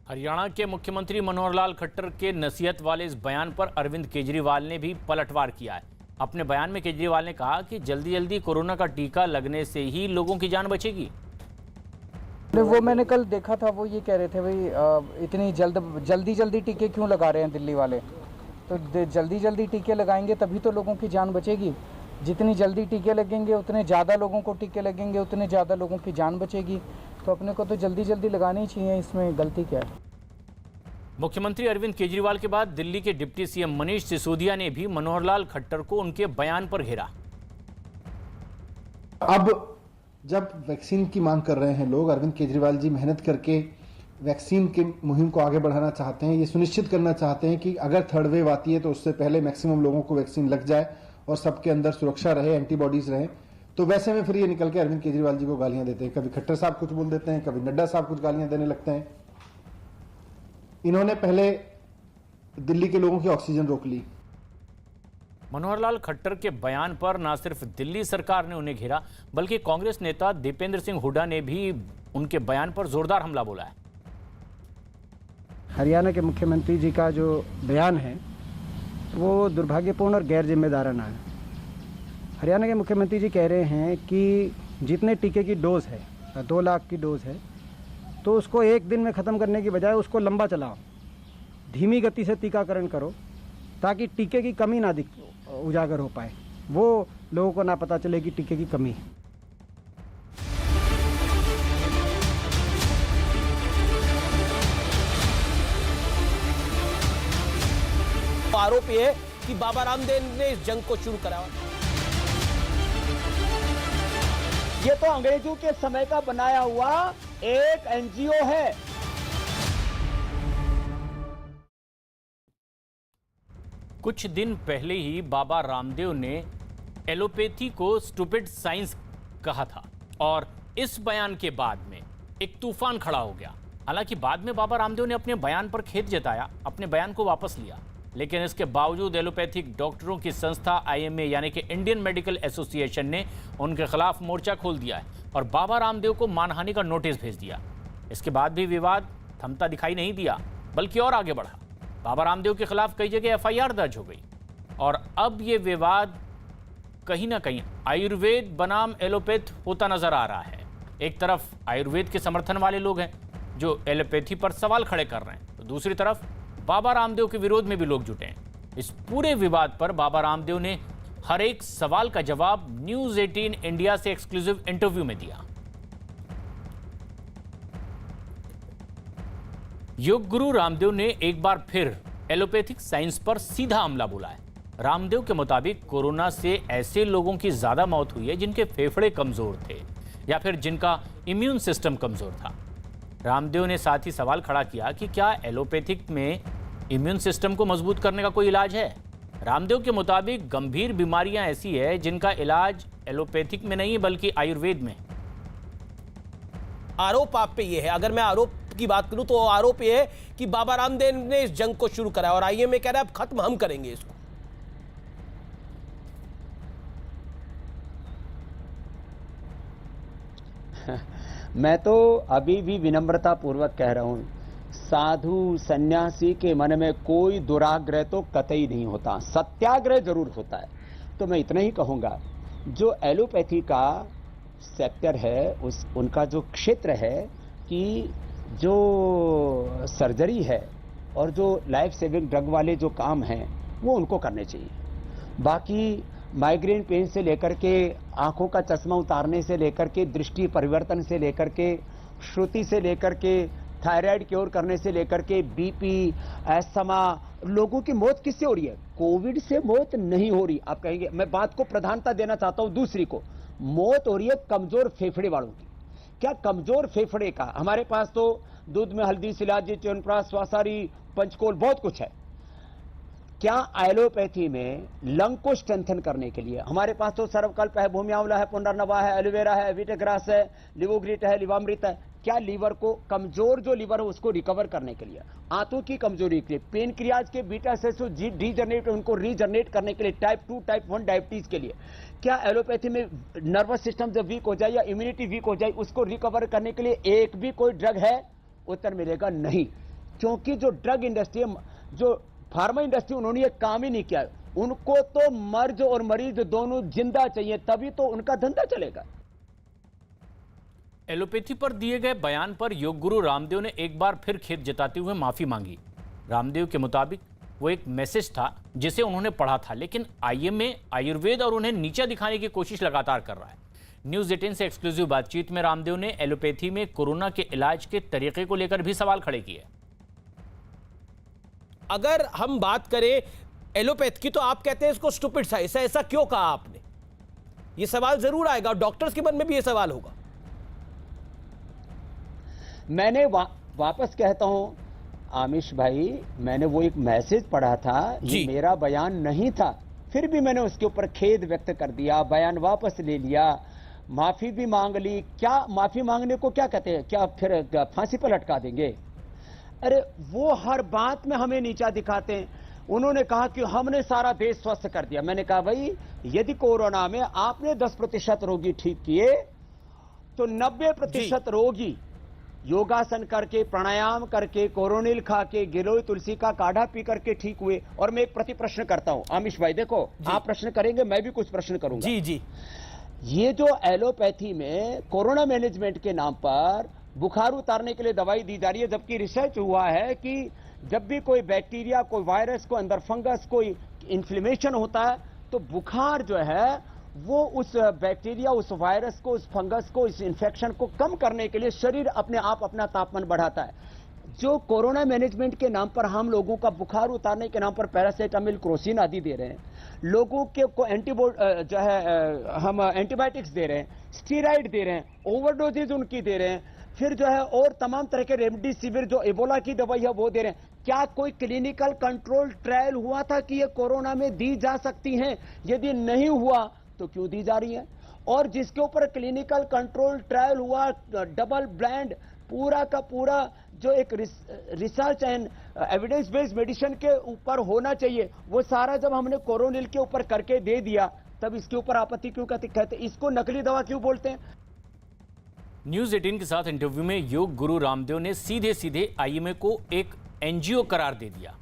हरियाणा के मुख्यमंत्री मनोहर लाल खट्टर के नसीहत वाले इस बयान पर अरविंद केजरीवाल ने भी पलटवार किया है। अपने बयान में केजरीवाल ने कहा कि जल्दी जल्दी कोरोना का टीका लगने से ही लोगों की जान बचेगी। वो मैंने कल देखा था, वो ये कह रहे थे भाई इतनी जल्दी टीके क्यों लगा रहे हैं दिल्ली वाले। तो जल्दी जल्दी टीके लगाएंगे तभी तो लोगों की जान बचेगी। जितनी जल्दी टीके लगेंगे उतने ज़्यादा लोगों को टीके लगेंगे, उतने ज़्यादा लोगों की जान बचेगी। तो अपने को तो जल्दी जल्दी लगानी ही चाहिए, इसमें गलती क्या है। मुख्यमंत्री अरविंद केजरीवाल के बाद दिल्ली के डिप्टी सीएम मनीष सिसोदिया ने भी मनोहर लाल खट्टर को उनके बयान पर घेरा। अब जब वैक्सीन की मांग कर रहे हैं लोग, अरविंद केजरीवाल जी मेहनत करके वैक्सीन की मुहिम को आगे बढ़ाना चाहते हैं, ये सुनिश्चित करना चाहते हैं कि अगर थर्ड वेव आती है तो उससे पहले मैक्सिमम लोगों को वैक्सीन लग जाए और सबके अंदर सुरक्षा रहे, एंटीबॉडीज रहे। तो वैसे में फिर ये निकल के अरविंद केजरीवाल जी को गालियां देते हैं। कभी खट्टर साहब कुछ बोल देते हैं, कभी नड्डा साहब कुछ गालियां देने लगते हैं। इन्होंने पहले दिल्ली के लोगों की ऑक्सीजन रोक ली। मनोहर लाल खट्टर के बयान पर न सिर्फ दिल्ली सरकार ने उन्हें घेरा, बल्कि कांग्रेस नेता दीपेंद्र सिंह हुड्डा ने भी उनके बयान पर जोरदार हमला बोला है। हरियाणा के मुख्यमंत्री जी का जो बयान है वो दुर्भाग्यपूर्ण और गैर जिम्मेदाराना है। हरियाणा के मुख्यमंत्री जी कह रहे हैं कि जितने टीके की डोज है, 2 लाख की डोज है, तो उसको एक दिन में ख़त्म करने की बजाय उसको लंबा चलाओ, धीमी गति से टीकाकरण करो ताकि टीके की कमी ना उजागर हो पाए, वो लोगों को ना पता चले कि टीके की कमी है। आरोप ये है कि बाबा रामदेव ने इस जंग को शुरू करा। ये तो अंग्रेजों के समय का बनाया हुआ एक एनजीओ है। कुछ दिन पहले ही बाबा रामदेव ने एलोपैथी को स्टूपिड साइंस कहा था और इस बयान के बाद में एक तूफान खड़ा हो गया। हालांकि बाद में बाबा रामदेव ने अपने बयान पर खेद जताया, अपने बयान को वापस लिया, लेकिन इसके बावजूद एलोपैथिक डॉक्टरों की संस्था आईएमए यानी कि इंडियन मेडिकल एसोसिएशन ने उनके खिलाफ मोर्चा खोल दिया है और बाबा रामदेव को मानहानि का नोटिस भेज दिया। इसके बाद भी विवाद थमता दिखाई नहीं दिया, बल्कि और आगे बढ़ा। बाबा रामदेव के खिलाफ कई जगह एफआईआर दर्ज हो गई और अब ये विवाद कहीं ना कहीं आयुर्वेद बनाम एलोपैथ होता नजर आ रहा है। एक तरफ आयुर्वेद के समर्थन वाले लोग हैं जो एलोपैथी पर सवाल खड़े कर रहे हैं, तो दूसरी तरफ बाबा रामदेव के विरोध में भी लोग जुटे हैं। इस पूरे विवाद पर बाबा रामदेव ने हर एक सवाल का जवाब न्यूज़ 18 इंडिया से एक्सक्लूसिव इंटरव्यू में दिया। योग गुरु रामदेव ने एक बार फिर एलोपैथिक साइंस पर सीधा हमला बोला है। रामदेव के मुताबिक कोरोना से ऐसे लोगों की ज्यादा मौत हुई है जिनके फेफड़े कमजोर थे या फिर जिनका इम्यून सिस्टम कमजोर था। रामदेव ने साथ ही सवाल खड़ा किया कि क्या एलोपैथिक में इम्यून सिस्टम को मजबूत करने का कोई इलाज है। रामदेव के मुताबिक गंभीर बीमारियां ऐसी है जिनका इलाज एलोपैथिक में नहीं बल्कि आयुर्वेद में। आरोप आप पे ये है, अगर मैं आरोप की बात करूं तो आरोप ये है कि बाबा रामदेव ने इस जंग को शुरू करा और आईएमए कह रहा है अब खत्म हम करेंगे इसको। मैं तो अभी भी विनम्रता पूर्वक कह रहा हूं, साधु सन्यासी के मन में कोई दुराग्रह तो कतई नहीं होता, सत्याग्रह जरूर होता है। तो मैं इतना ही कहूंगा, जो एलोपैथी का सेक्टर है उनका जो क्षेत्र है कि जो सर्जरी है और जो लाइफ सेविंग ड्रग वाले जो काम हैं वो उनको करने चाहिए। बाकी माइग्रेन पेन से लेकर के आंखों का चश्मा उतारने से लेकर के दृष्टि परिवर्तन से लेकर के श्रुति से लेकर के थायराइड क्योर करने से लेकर के बीपी, अस्थमा, लोगों की मौत किससे हो रही है? कोविड से मौत नहीं हो रही। आप कहेंगे, मैं बात को प्रधानता देना चाहता हूं दूसरी को, मौत हो रही है कमजोर फेफड़े वालों की। क्या कमजोर फेफड़े का? हमारे पास तो दूध में हल्दी, शिलाजी, च्यवनप्राश, स्वासारी, पंचकोल बहुत कुछ है। क्या एलोपैथी में लंग को स्ट्रेंथन करने के लिए हमारे पास तो सर्वकल्प है, भूमि आंवला है, पुनर्नवा है, एलोवेरा है, वीटग्रास है, लिवोग्रिट है, लिवामृत है। क्या लीवर को कमजोर जो लीवर है उसको रिकवर करने के लिए, आंतों की कमजोरी के लिए, पेनक्रियाज के बीटा सेल्स डीजनरेट उनको रीजनरेट करने के लिए, टाइप 2 टाइप 1 डायबिटीज के लिए, क्या एलोपैथी में नर्वस सिस्टम जब वीक हो जाए या इम्यूनिटी वीक हो जाए उसको रिकवर करने के लिए एक भी कोई ड्रग है? उत्तर मिलेगा नहीं, क्योंकि जो ड्रग इंडस्ट्री, जो फार्मा इंडस्ट्री, उन्होंने ये काम ही नहीं किया। उनको तो मर्ज और मरीज दोनों जिंदा चाहिए, तभी तो उनका धंधा चलेगा। एलोपैथी पर दिए गए बयान पर योग गुरु रामदेव ने एक बार फिर खेद जताते हुए माफी मांगी। रामदेव के मुताबिक वो एक मैसेज था जिसे उन्होंने पढ़ा था, लेकिन आईएमए आयुर्वेद और उन्हें नीचा दिखाने की कोशिश लगातार कर रहा है। न्यूज़ 18 से एक्सक्लूसिव बातचीत में रामदेव ने एलोपैथी में कोरोना के इलाज के तरीके को लेकर भी सवाल खड़े किए। अगर हम बात करें एलोपैथ की तो आप कहते हैं इसको स्टूपिड साइंस है, ऐसा क्यों कहा आपने? ये सवाल जरूर आएगा और डॉक्टर्स के मन में भी ये सवाल होगा। मैंने वापस कहता हूं आमिश भाई, मैंने वो एक मैसेज पढ़ा था, ये मेरा बयान नहीं था, फिर भी मैंने उसके ऊपर खेद व्यक्त कर दिया, बयान वापस ले लिया, माफी भी मांग ली। क्या माफी मांगने को क्या कहते हैं? क्या फिर फांसी पर लटका देंगे? अरे वो हर बात में हमें नीचा दिखाते हैं। उन्होंने कहा कि हमने सारा देश स्वस्थ कर दिया। मैंने कहा भाई, यदि कोरोना में आपने 10% रोगी ठीक किए तो 90% रोगी योगासन करके, प्राणायाम करके, कोरोनिल खा के, गिलोय तुलसी का काढ़ा पी करके ठीक हुए। और मैं एक प्रति प्रश्न करता हूं आमिश भाई, देखो आप प्रश्न करेंगे, मैं भी कुछ प्रश्न करूंगा। जी जी। ये जो एलोपैथी में कोरोना मैनेजमेंट के नाम पर बुखार उतारने के लिए दवाई दी जा रही है, जबकि रिसर्च हुआ है कि जब भी कोई बैक्टीरिया, कोई वायरस, कोई अंदर फंगस, कोई इन्फ्लेमेशन होता है तो बुखार जो है वो उस बैक्टीरिया, उस वायरस को, उस फंगस को, इस इन्फेक्शन को कम करने के लिए शरीर अपने आप अपना तापमान बढ़ाता है। जो कोरोना मैनेजमेंट के नाम पर हम लोगों का बुखार उतारने के नाम पर पैरासीटामोल, क्रोसिन आदि दे रहे हैं, लोगों के को जो है हम एंटीबायोटिक्स दे रहे हैं, स्टीराइड दे रहे हैं, ओवरडोजेज उनकी दे रहे हैं, फिर जो है और तमाम तरह के रेमडेसिविर जो इबोला की दवाई है वो दे रहे हैं। क्या कोई क्लिनिकल कंट्रोल ट्रायल हुआ था कि ये कोरोना में दी जा सकती हैं? यदि नहीं हुआ तो क्यों दी जा रही है? और जिसके ऊपर क्लिनिकल कंट्रोल ट्रायल हुआ, डबल ब्लाइंड, पूरा का पूरा जो एक research and evidence based medicine के ऊपर होना चाहिए, वो सारा जब हमने कोरोनिल के ऊपर करके दे दिया, तब इसके ऊपर आपत्ति क्यों कहते? इसको नकली दवा क्यों बोलते हैं? न्यूज़ 18 के साथ इंटरव्यू में योग गुरु रामदेव ने सीधे सीधे आईएमए को एक एनजीओ करार दे दिया।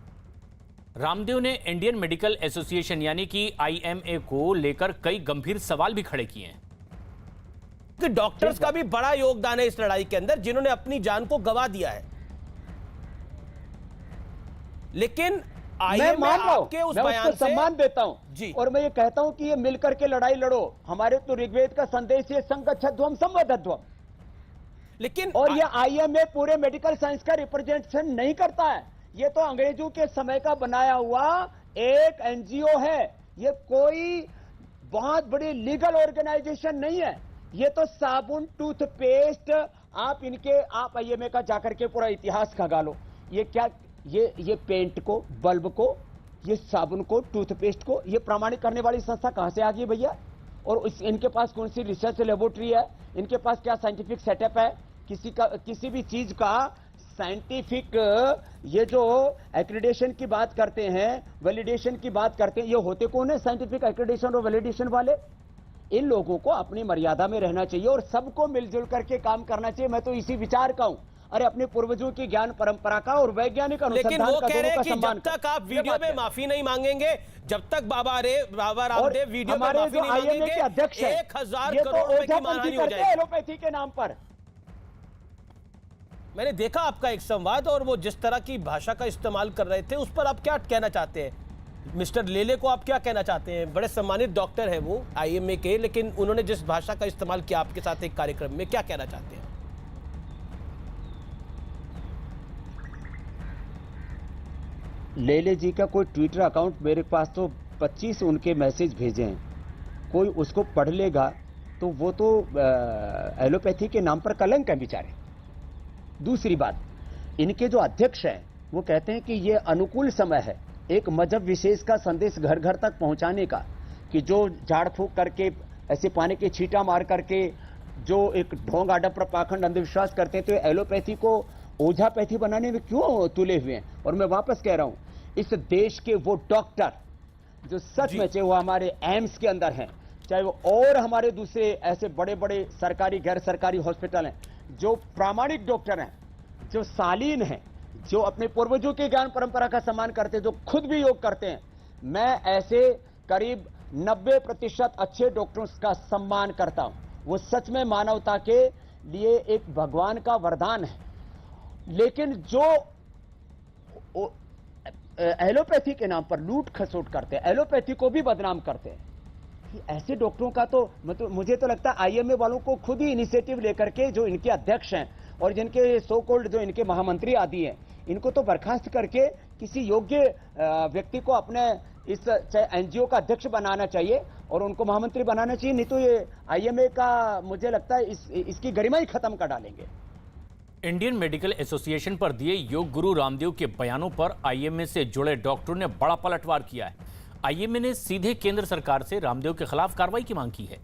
रामदेव ने इंडियन मेडिकल एसोसिएशन यानी कि आईएमए को लेकर कई गंभीर सवाल भी खड़े किए हैं कि डॉक्टर्स का भी बड़ा योगदान है इस लड़ाई के अंदर, जिन्होंने अपनी जान को गंवा दिया है। लेकिन मैं मान रहा हूं, के उस मैं बयान उसको सम्मान देता हूं जी, और मैं ये कहता हूं कि ये मिलकर के लड़ाई लड़ो। हमारे तो ऋग्वेद का संदेश है संगच्छध्वम संवदध्वम, लेकिन और ये आईएमए पूरे मेडिकल साइंस का रिप्रेजेंटेशन नहीं करता है। ये तो अंग्रेजों के समय का बनाया हुआ एक एनजीओ है, ये कोई बहुत बड़ी लीगल ऑर्गेनाइजेशन नहीं है। ये तो साबुन, टूथपेस्ट, आप आईएमए का जाकर के पूरा इतिहास खंगा लो। ये क्या, ये पेंट को, बल्ब को, ये साबुन को, टूथपेस्ट को ये प्रमाणित करने वाली संस्था कहां से आ गई भैया? और इनके पास कौन सी रिसर्च लेबोरेटरी है? इनके पास क्या साइंटिफिक सेटअप है? किसी भी चीज का साइंटिफिक ये जो एक्रेडिटेशन की बात करते हैं, वैलिडेशन की बात करते हैं, ये होते कौन है साइंटिफिक एक्रेडिटेशन और वैलिडेशन वाले? इन लोगों को अपनी मर्यादा में रहना चाहिए और सबको मिलजुल करके काम करना चाहिए। मैं तो इसी विचार का हूं। अरे अपने पूर्वजों की ज्ञान परंपरा का और वैज्ञानिक अनुसंधान का, लेकिन वो कह रहे हैं कि सम्मान जब तक आप वीडियो में माफी नहीं मांगेंगे, जब तक बाबा रामदेव वीडियो में माफी नहीं मांगेंगे, 1000 करोड़ रुपए की मानहानि हो जाएगी एलोपैथी के नाम पर। मैंने देखा आपका एक संवाद और वो जिस तरह की भाषा का इस्तेमाल कर रहे थे, उस पर आप क्या कहना चाहते हैं? मिस्टर लेले को आप क्या कहना चाहते हैं? बड़े सम्मानित डॉक्टर हैं वो आईएमए के, लेकिन उन्होंने जिस भाषा का इस्तेमाल किया आपके साथ एक कार्यक्रम में, क्या कहना चाहते हैं? लेले जी का कोई ट्विटर अकाउंट मेरे पास तो 25 उनके मैसेज भेजे हैं, कोई उसको पढ़ लेगा तो वो तो एलोपैथी के नाम पर कलंक है बेचारे। दूसरी बात, इनके जो अध्यक्ष हैं वो कहते हैं कि ये अनुकूल समय है एक मजहब विशेष का संदेश घर घर तक पहुंचाने का, कि जो झाड़ फूक करके, ऐसे पानी के छींटा मार करके जो एक ढोंग आडम्बर पाखंड अंधविश्वास करते हैं, तो एलोपैथी को ओझापैथी बनाने में क्यों तुले हुए हैं? और मैं वापस कह रहा हूं, इस देश के वो डॉक्टर जो सच में, चाहे वो हमारे एम्स के अंदर हैं, चाहे वो और हमारे दूसरे ऐसे बड़े बड़े सरकारी गैर सरकारी हॉस्पिटल हैं, जो प्रामाणिक डॉक्टर हैं, जो सालीन हैं, जो अपने पूर्वजों के ज्ञान परंपरा का सम्मान करते हैं, जो खुद भी योग करते हैं, मैं ऐसे करीब 90% अच्छे डॉक्टरों का सम्मान करता हूं। वो सच में मानवता के लिए एक भगवान का वरदान है। लेकिन जो एलोपैथी के नाम पर लूट खसोट करते हैं, एलोपैथी को भी बदनाम करते हैं। कि ऐसे डॉक्टरों का तो मतलब मुझे तो लगता है आईएमए वालों को खुद ही इनिशिएटिव लेकर के, जो इनके अध्यक्ष हैं और जिनके सो कॉल्ड जो इनके महामंत्री आदि हैं, इनको तो बर्खास्त करके किसी योग्य व्यक्ति को अपने इस एनजीओ का अध्यक्ष बनाना चाहिए और उनको महामंत्री बनाना चाहिए। नहीं तो ये आईएमए का मुझे लगता है इसकी गरिमा ही खत्म कर डालेंगे। इंडियन मेडिकल एसोसिएशन पर दिए योग गुरु रामदेव के बयानों पर आईएमए से जुड़े डॉक्टरों ने बड़ा पलटवार किया है। आईएमए ने सीधे केंद्र सरकार से रामदेव के खिलाफ कार्रवाई की मांग की है।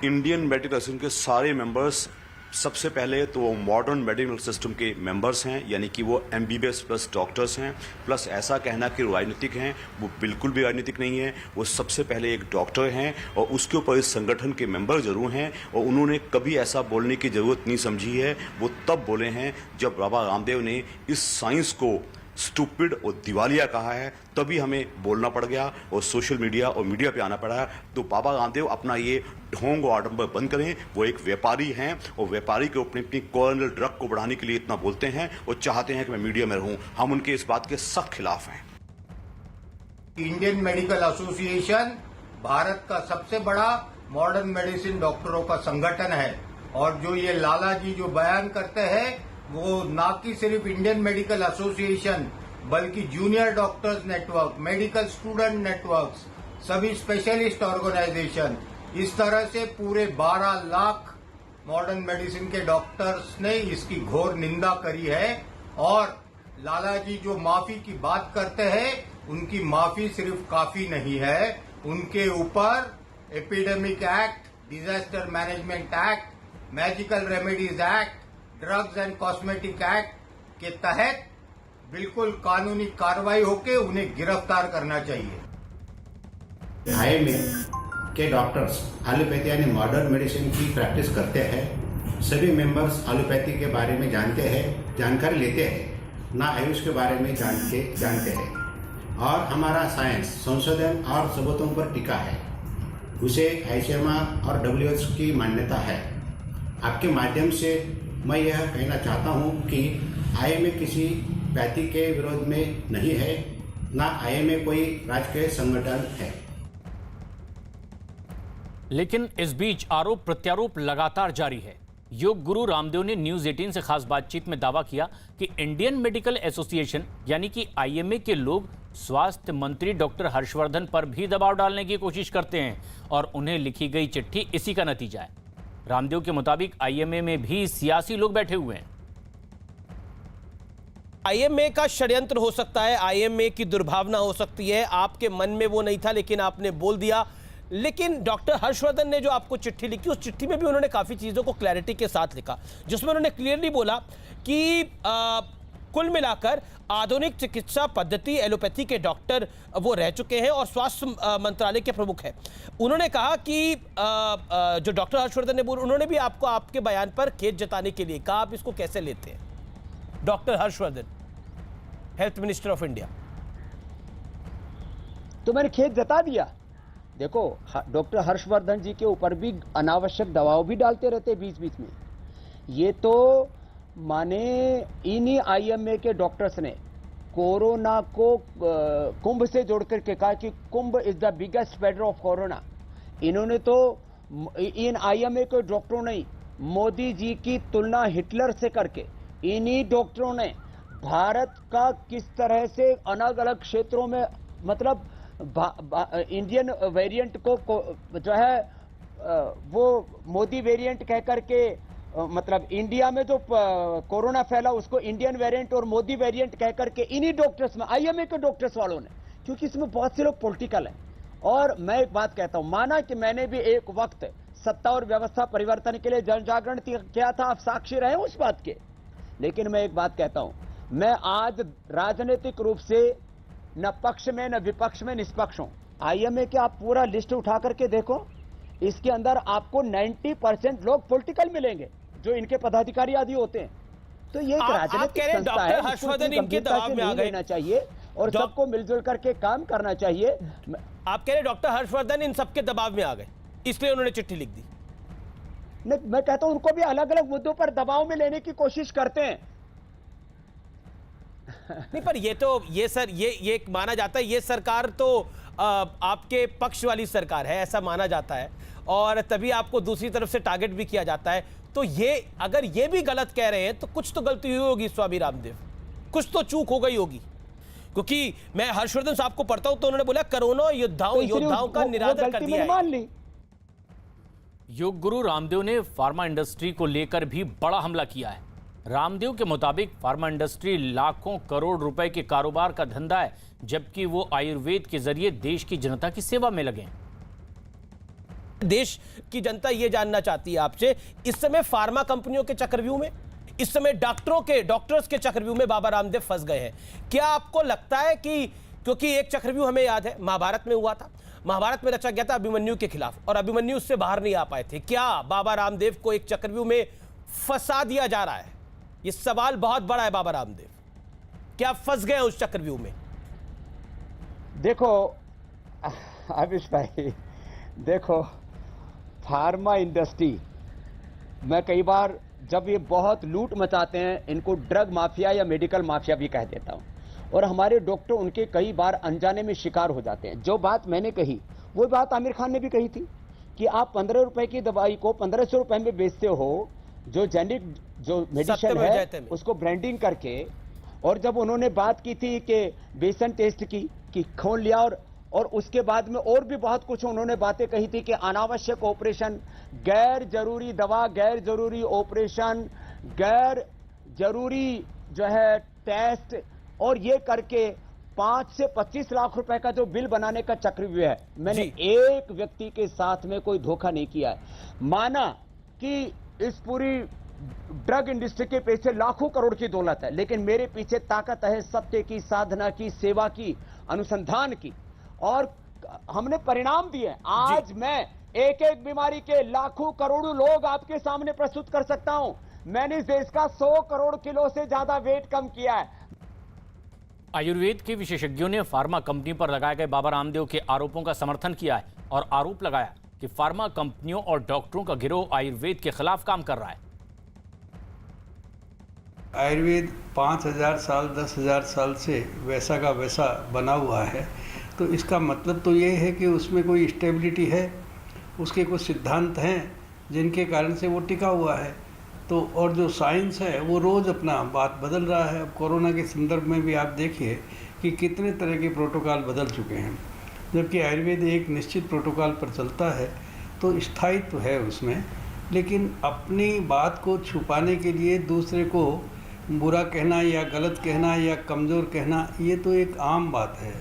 इंडियन मेडिकल एसोसिएशन के सारे मेंबर्स सबसे पहले तो वो मॉडर्न मेडिकल सिस्टम के मेंबर्स हैं, यानी कि वो एमबीबीएस प्लस डॉक्टर्स हैं। प्लस ऐसा कहना कि राजनीतिक हैं, वो बिल्कुल भी राजनीतिक नहीं है। वो सबसे पहले एक डॉक्टर हैं और उसके ऊपर इस संगठन के मेंबर जरूर हैं और उन्होंने कभी ऐसा बोलने की जरूरत नहीं समझी है। वो तब बोले हैं जब बाबा रामदेव ने इस साइंस को स्टूपिड और दिवालिया कहा है, तभी हमें बोलना पड़ गया और सोशल मीडिया और मीडिया पे आना पड़ा। तो बाबा रामदेव अपना ये ढोंग और आडंबर बंद करें। वो एक व्यापारी हैं और व्यापारी के अपनी कॉर्नल ड्रग को बढ़ाने के लिए इतना बोलते हैं और चाहते हैं कि मैं मीडिया में रहूं। हम उनके इस बात के सख्त खिलाफ हैं। इंडियन मेडिकल एसोसिएशन भारत का सबसे बड़ा मॉडर्न मेडिसिन डॉक्टरों का संगठन है और जो ये लाला जी जो बयान करते हैं वो ना कि सिर्फ इंडियन मेडिकल एसोसिएशन बल्कि junior doctors network, medical student networks, सभी स्पेशलिस्ट ऑर्गेनाइजेशन, इस तरह से पूरे 12 लाख मॉडर्न मेडिसिन के डॉक्टर्स ने इसकी घोर निंदा करी है। और लाला जी जो माफी की बात करते हैं, उनकी माफी सिर्फ काफी नहीं है, उनके ऊपर epidemic act, disaster management act, magical remedies act, drugs and cosmetic act के तहत बिल्कुल कानूनी कार्रवाई होकर उन्हें गिरफ्तार करना चाहिए। आईएमए के डॉक्टर्स एलोपैथी यानी मॉडर्न मेडिसिन की प्रैक्टिस करते हैं। सभी मेंबर्स एलोपैथी के बारे में जानते हैं, जानकारी लेते हैं, ना आयुष के बारे में जानते हैं और हमारा साइंस संशोधन और सबूतों पर टिका है। उसे आईसीएमआर और WHO की मान्यता है। आपके माध्यम से मैं यह कहना चाहता हूं कि आईएमए किसी पैथी के विरोध में नहीं है, ना आईएमए कोई राजकीय संगठन है। लेकिन इस बीच आरोप प्रत्यारोप लगातार जारी है। योग गुरु रामदेव ने न्यूज 18 से खास बातचीत में दावा किया कि इंडियन मेडिकल एसोसिएशन यानी कि आईएमए के लोग स्वास्थ्य मंत्री डॉक्टर हर्षवर्धन पर भी दबाव डालने की कोशिश करते हैं और उन्हें लिखी गई चिट्ठी इसी का नतीजा है। रामदेव के मुताबिक आईएमए में भी सियासी लोग बैठे हुए हैं। आईएमए का षड्यंत्र हो सकता है, आईएमए की दुर्भावना हो सकती है, आपके मन में वो नहीं था लेकिन आपने बोल दिया। लेकिन डॉक्टर हर्षवर्धन ने जो आपको चिट्ठी लिखी, उस चिट्ठी में भी उन्होंने काफी चीजों को क्लैरिटी के साथ लिखा, जिसमें उन्होंने क्लियरली बोला कि कुल मिलाकर आधुनिक चिकित्सा पद्धति एलोपैथी के डॉक्टर वो रह चुके हैं और स्वास्थ्य मंत्रालय के प्रमुख हैं। उन्होंने कहा कि जो डॉक्टर हर्षवर्धन ने बोला, उन्होंने भी आपको आपके बयान पर खेद जताने के लिए कहा। आप इसको कैसे लेते हैं? Doctor Harshvardhan, health minister of India. तो मैंने खेद जता दिया। देखो, डॉक्टर हर्षवर्धन जी के ऊपर भी अनावश्यक दबाव भी डालते रहते बीच बीच में। ये तो माने इन्हीं आईएमए के डॉक्टर्स ने कोरोना को कुंभ से जोड़ करके कहा कि Kumbh is the biggest spreader of corona. इन्होंने तो इन आईएमए के डॉक्टरों ने मोदी जी की तुलना हिटलर से करके इन्हीं डॉक्टरों ने भारत का किस तरह से अलग अलग क्षेत्रों में मतलब इंडियन वेरिएंट को जो है वो मोदी वेरिएंट कह करके मतलब इंडिया में जो कोरोना फैला उसको इंडियन वेरिएंट और मोदी वेरिएंट कह करके इन्हीं डॉक्टर्स में आईएमए के डॉक्टर्स वालों ने, क्योंकि इसमें बहुत से लोग पॉलिटिकल हैं। और मैं एक बात कहता हूं, माना कि मैंने भी एक वक्त सत्ता और व्यवस्था परिवर्तन के लिए जन जागरण किया था, आप साक्षी रहे उस बात के। लेकिन मैं एक बात कहता हूं, मैं आज राजनीतिक रूप से न पक्ष में न विपक्ष में निष्पक्ष हूं। आईएमए के आप पूरा लिस्ट उठा करके देखो, इसके अंदर आपको 90% लोग पॉलिटिकल मिलेंगे जो इनके पदाधिकारी आदि होते हैं। तो ये एक राजनीतिक संस्था है, हर्षवर्धन इनके दबाव में आ गए लेना चाहिए और सबको मिलजुल करके काम करना चाहिए। आप कह रहे डॉक्टर हर्षवर्धन इन सबके दबाव में आ गए, इसलिए उन्होंने चिट्ठी लिख दी। नहीं, मैं कहता हूं उनको भी अलग अलग मुद्दों पर दबाव में लेने की कोशिश करते हैं। नहीं, पर ये माना जाता है, ये सरकार तो आपके पक्ष वाली सरकार है, ऐसा माना जाता है, और तभी आपको दूसरी तरफ से टारगेट भी किया जाता है। तो ये अगर ये भी गलत कह रहे हैं तो कुछ तो गलती हुई होगी स्वामी रामदेव, कुछ तो चूक हो गई होगी। क्योंकि मैं हर्षवर्धन साहब को पढ़ता हूं तो उन्होंने बोला कोरोना योद्धाओं का निरादर कर दिया है। योग गुरु रामदेव ने फार्मा इंडस्ट्री को लेकर भी बड़ा हमला किया है। रामदेव के मुताबिक फार्मा इंडस्ट्री लाखों करोड़ रुपए के कारोबार का धंधा है, जबकि वो आयुर्वेद के जरिए देश की जनता की सेवा में लगे। देश की जनता ये जानना चाहती है आपसे, इस समय फार्मा कंपनियों के चक्रव्यूह में, इस समय डॉक्टर्स के चक्रव्यूह में बाबा रामदेव फंस गए हैं। क्या आपको लगता है कि, क्योंकि एक चक्रव्यूह हमें याद है महाभारत में हुआ था, महाभारत में रचा गया था अभिमन्यु के खिलाफ और अभिमन्यु उससे बाहर नहीं आ पाए थे। क्या बाबा रामदेव को एक चक्रव्यूह में फंसा दिया जा रहा है? ये सवाल बहुत बड़ा है बाबा रामदेव, क्या फंस गए उस चक्रव्यूह में? देखो आयुष भाई, देखो फार्मा इंडस्ट्री मैं कई बार जब ये बहुत लूट मचाते हैं, इनको ड्रग माफिया या मेडिकल माफिया भी कह देता हूं, और हमारे डॉक्टर उनके कई बार अनजाने में शिकार हो जाते हैं। जो बात मैंने कही वो बात आमिर खान ने भी कही थी कि आप 15 रुपए की दवाई को 1500 रुपए में बेचते हो, जो जेनिक जो मेडिसिन है उसको ब्रांडिंग करके। और जब उन्होंने बात की थी कि बेसन टेस्ट की कि खोल लिया, और उसके बाद में और भी बहुत कुछ उन्होंने बातें कही थी कि अनावश्यक ऑपरेशन, गैर जरूरी दवा, गैर जरूरी ऑपरेशन, गैर जरूरी जो है टेस्ट, और ये करके 5 से 25 लाख रुपए का जो बिल बनाने का चक्रव्यूह है, मैंने एक व्यक्ति के साथ में कोई धोखा नहीं किया है। माना कि इस पूरी ड्रग इंडस्ट्री के पीछे लाखों करोड़ की दौलत है, लेकिन मेरे पीछे ताकत है सत्य की, साधना की, सेवा की, अनुसंधान की, और हमने परिणाम दिए। आज मैं एक एक बीमारी के लाखों करोड़ों लोग आपके सामने प्रस्तुत कर सकता हूं। मैंने इस देश का 100 करोड़ किलो से ज्यादा वेट कम किया है। आयुर्वेद के विशेषज्ञों ने फार्मा कंपनी पर लगाए गए बाबा रामदेव के आरोपों का समर्थन किया है और आरोप लगाया कि फार्मा कंपनियों और डॉक्टरों का गिरोह आयुर्वेद के खिलाफ काम कर रहा है। आयुर्वेद 5000 साल 10,000 साल से वैसा का वैसा बना हुआ है, तो इसका मतलब तो ये है कि उसमें कोई स्टेबिलिटी है, उसके कुछ सिद्धांत हैं जिनके कारण से वो टिका हुआ है। तो और जो साइंस है वो रोज़ अपना बात बदल रहा है। अब कोरोना के संदर्भ में भी आप देखिए कि कितने तरह के प्रोटोकॉल बदल चुके हैं, जबकि आयुर्वेद एक निश्चित प्रोटोकॉल पर चलता है, तो स्थायित्व है उसमें। लेकिन अपनी बात को छुपाने के लिए दूसरे को बुरा कहना या गलत कहना या कमज़ोर कहना, ये तो एक आम बात है।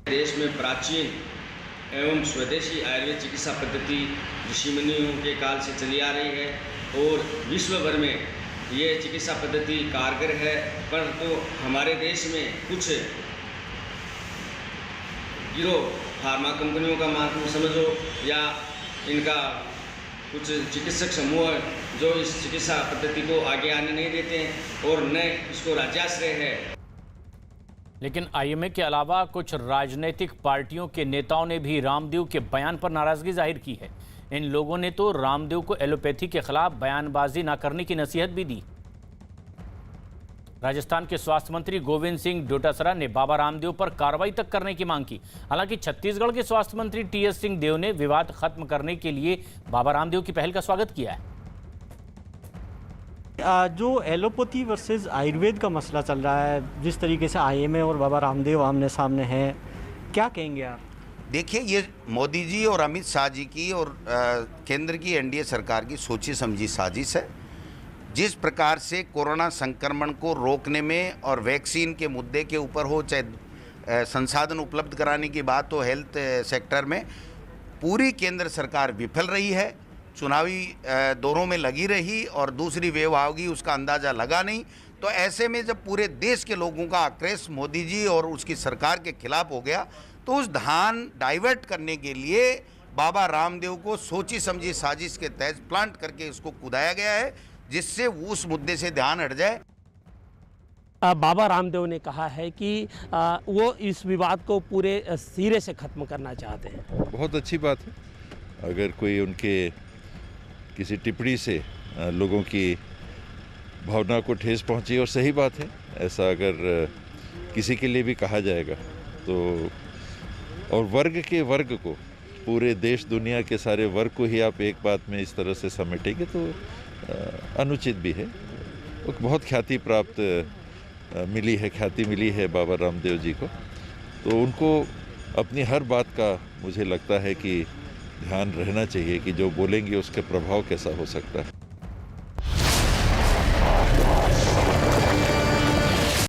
देश में प्राचीन एवं स्वदेशी आयुर्वेद चिकित्सा पद्धति ऋषि मुनियों के काल से चली आ रही है और विश्व भर में ये चिकित्सा पद्धति कारगर है, परंतु हमारे देश में कुछ गिरोह फार्मा कंपनियों का मान समझो या इनका कुछ चिकित्सक समूह जो इस चिकित्सा पद्धति को आगे आने नहीं देते हैं और न इसको राज्याश्रय है। लेकिन आईएमए के अलावा कुछ राजनीतिक पार्टियों के नेताओं ने भी रामदेव के बयान पर नाराजगी जाहिर की है। इन लोगों ने तो रामदेव को एलोपैथी के खिलाफ बयानबाजी न करने की नसीहत भी दी। राजस्थान के स्वास्थ्य मंत्री गोविंद सिंह डोटासरा ने बाबा रामदेव पर कार्रवाई तक करने की मांग की। हालांकि छत्तीसगढ़ के स्वास्थ्य मंत्री टीएस सिंहदेव ने विवाद खत्म करने के लिए बाबा रामदेव की पहल का स्वागत किया है। जो एलोपैथी वर्सेस आयुर्वेद का मसला चल रहा है, जिस तरीके से आईएमए और बाबा रामदेव आमने सामने हैं, क्या कहेंगे आप? देखिए, ये मोदी जी और अमित शाह जी की और केंद्र की एनडीए सरकार की सोची समझी साजिश है। जिस प्रकार से कोरोना संक्रमण को रोकने में और वैक्सीन के मुद्दे के ऊपर हो, चाहे संसाधन उपलब्ध कराने की बात हो, हेल्थ सेक्टर में पूरी केंद्र सरकार विफल रही है। चुनावी दौरों में लगी रही और दूसरी वेव आओगी उसका अंदाज़ा लगा नहीं। तो ऐसे में जब पूरे देश के लोगों का आक्रोश मोदी जी और उसकी सरकार के खिलाफ हो गया, तो उस ध्यान डाइवर्ट करने के लिए बाबा रामदेव को सोची समझी साजिश के तहत प्लांट करके इसको कूदाया गया है, जिससे उस मुद्दे से ध्यान हट जाए। बाबा रामदेव ने कहा है कि वो इस विवाद को पूरे सिरे से खत्म करना चाहते हैं। बहुत अच्छी बात है। अगर कोई उनके किसी टिप्पणी से लोगों की भावना को ठेस पहुंची और सही बात है। ऐसा अगर किसी के लिए भी कहा जाएगा तो, और वर्ग को, पूरे देश दुनिया के सारे वर्ग को ही आप एक बात में इस तरह से समेटेंगे तो अनुचित भी है। बहुत ख्याति मिली है बाबा रामदेव जी को, तो उनको अपनी हर बात का मुझे लगता है कि ध्यान रहना चाहिए कि जो बोलेंगे उसके प्रभाव कैसा हो सकता है।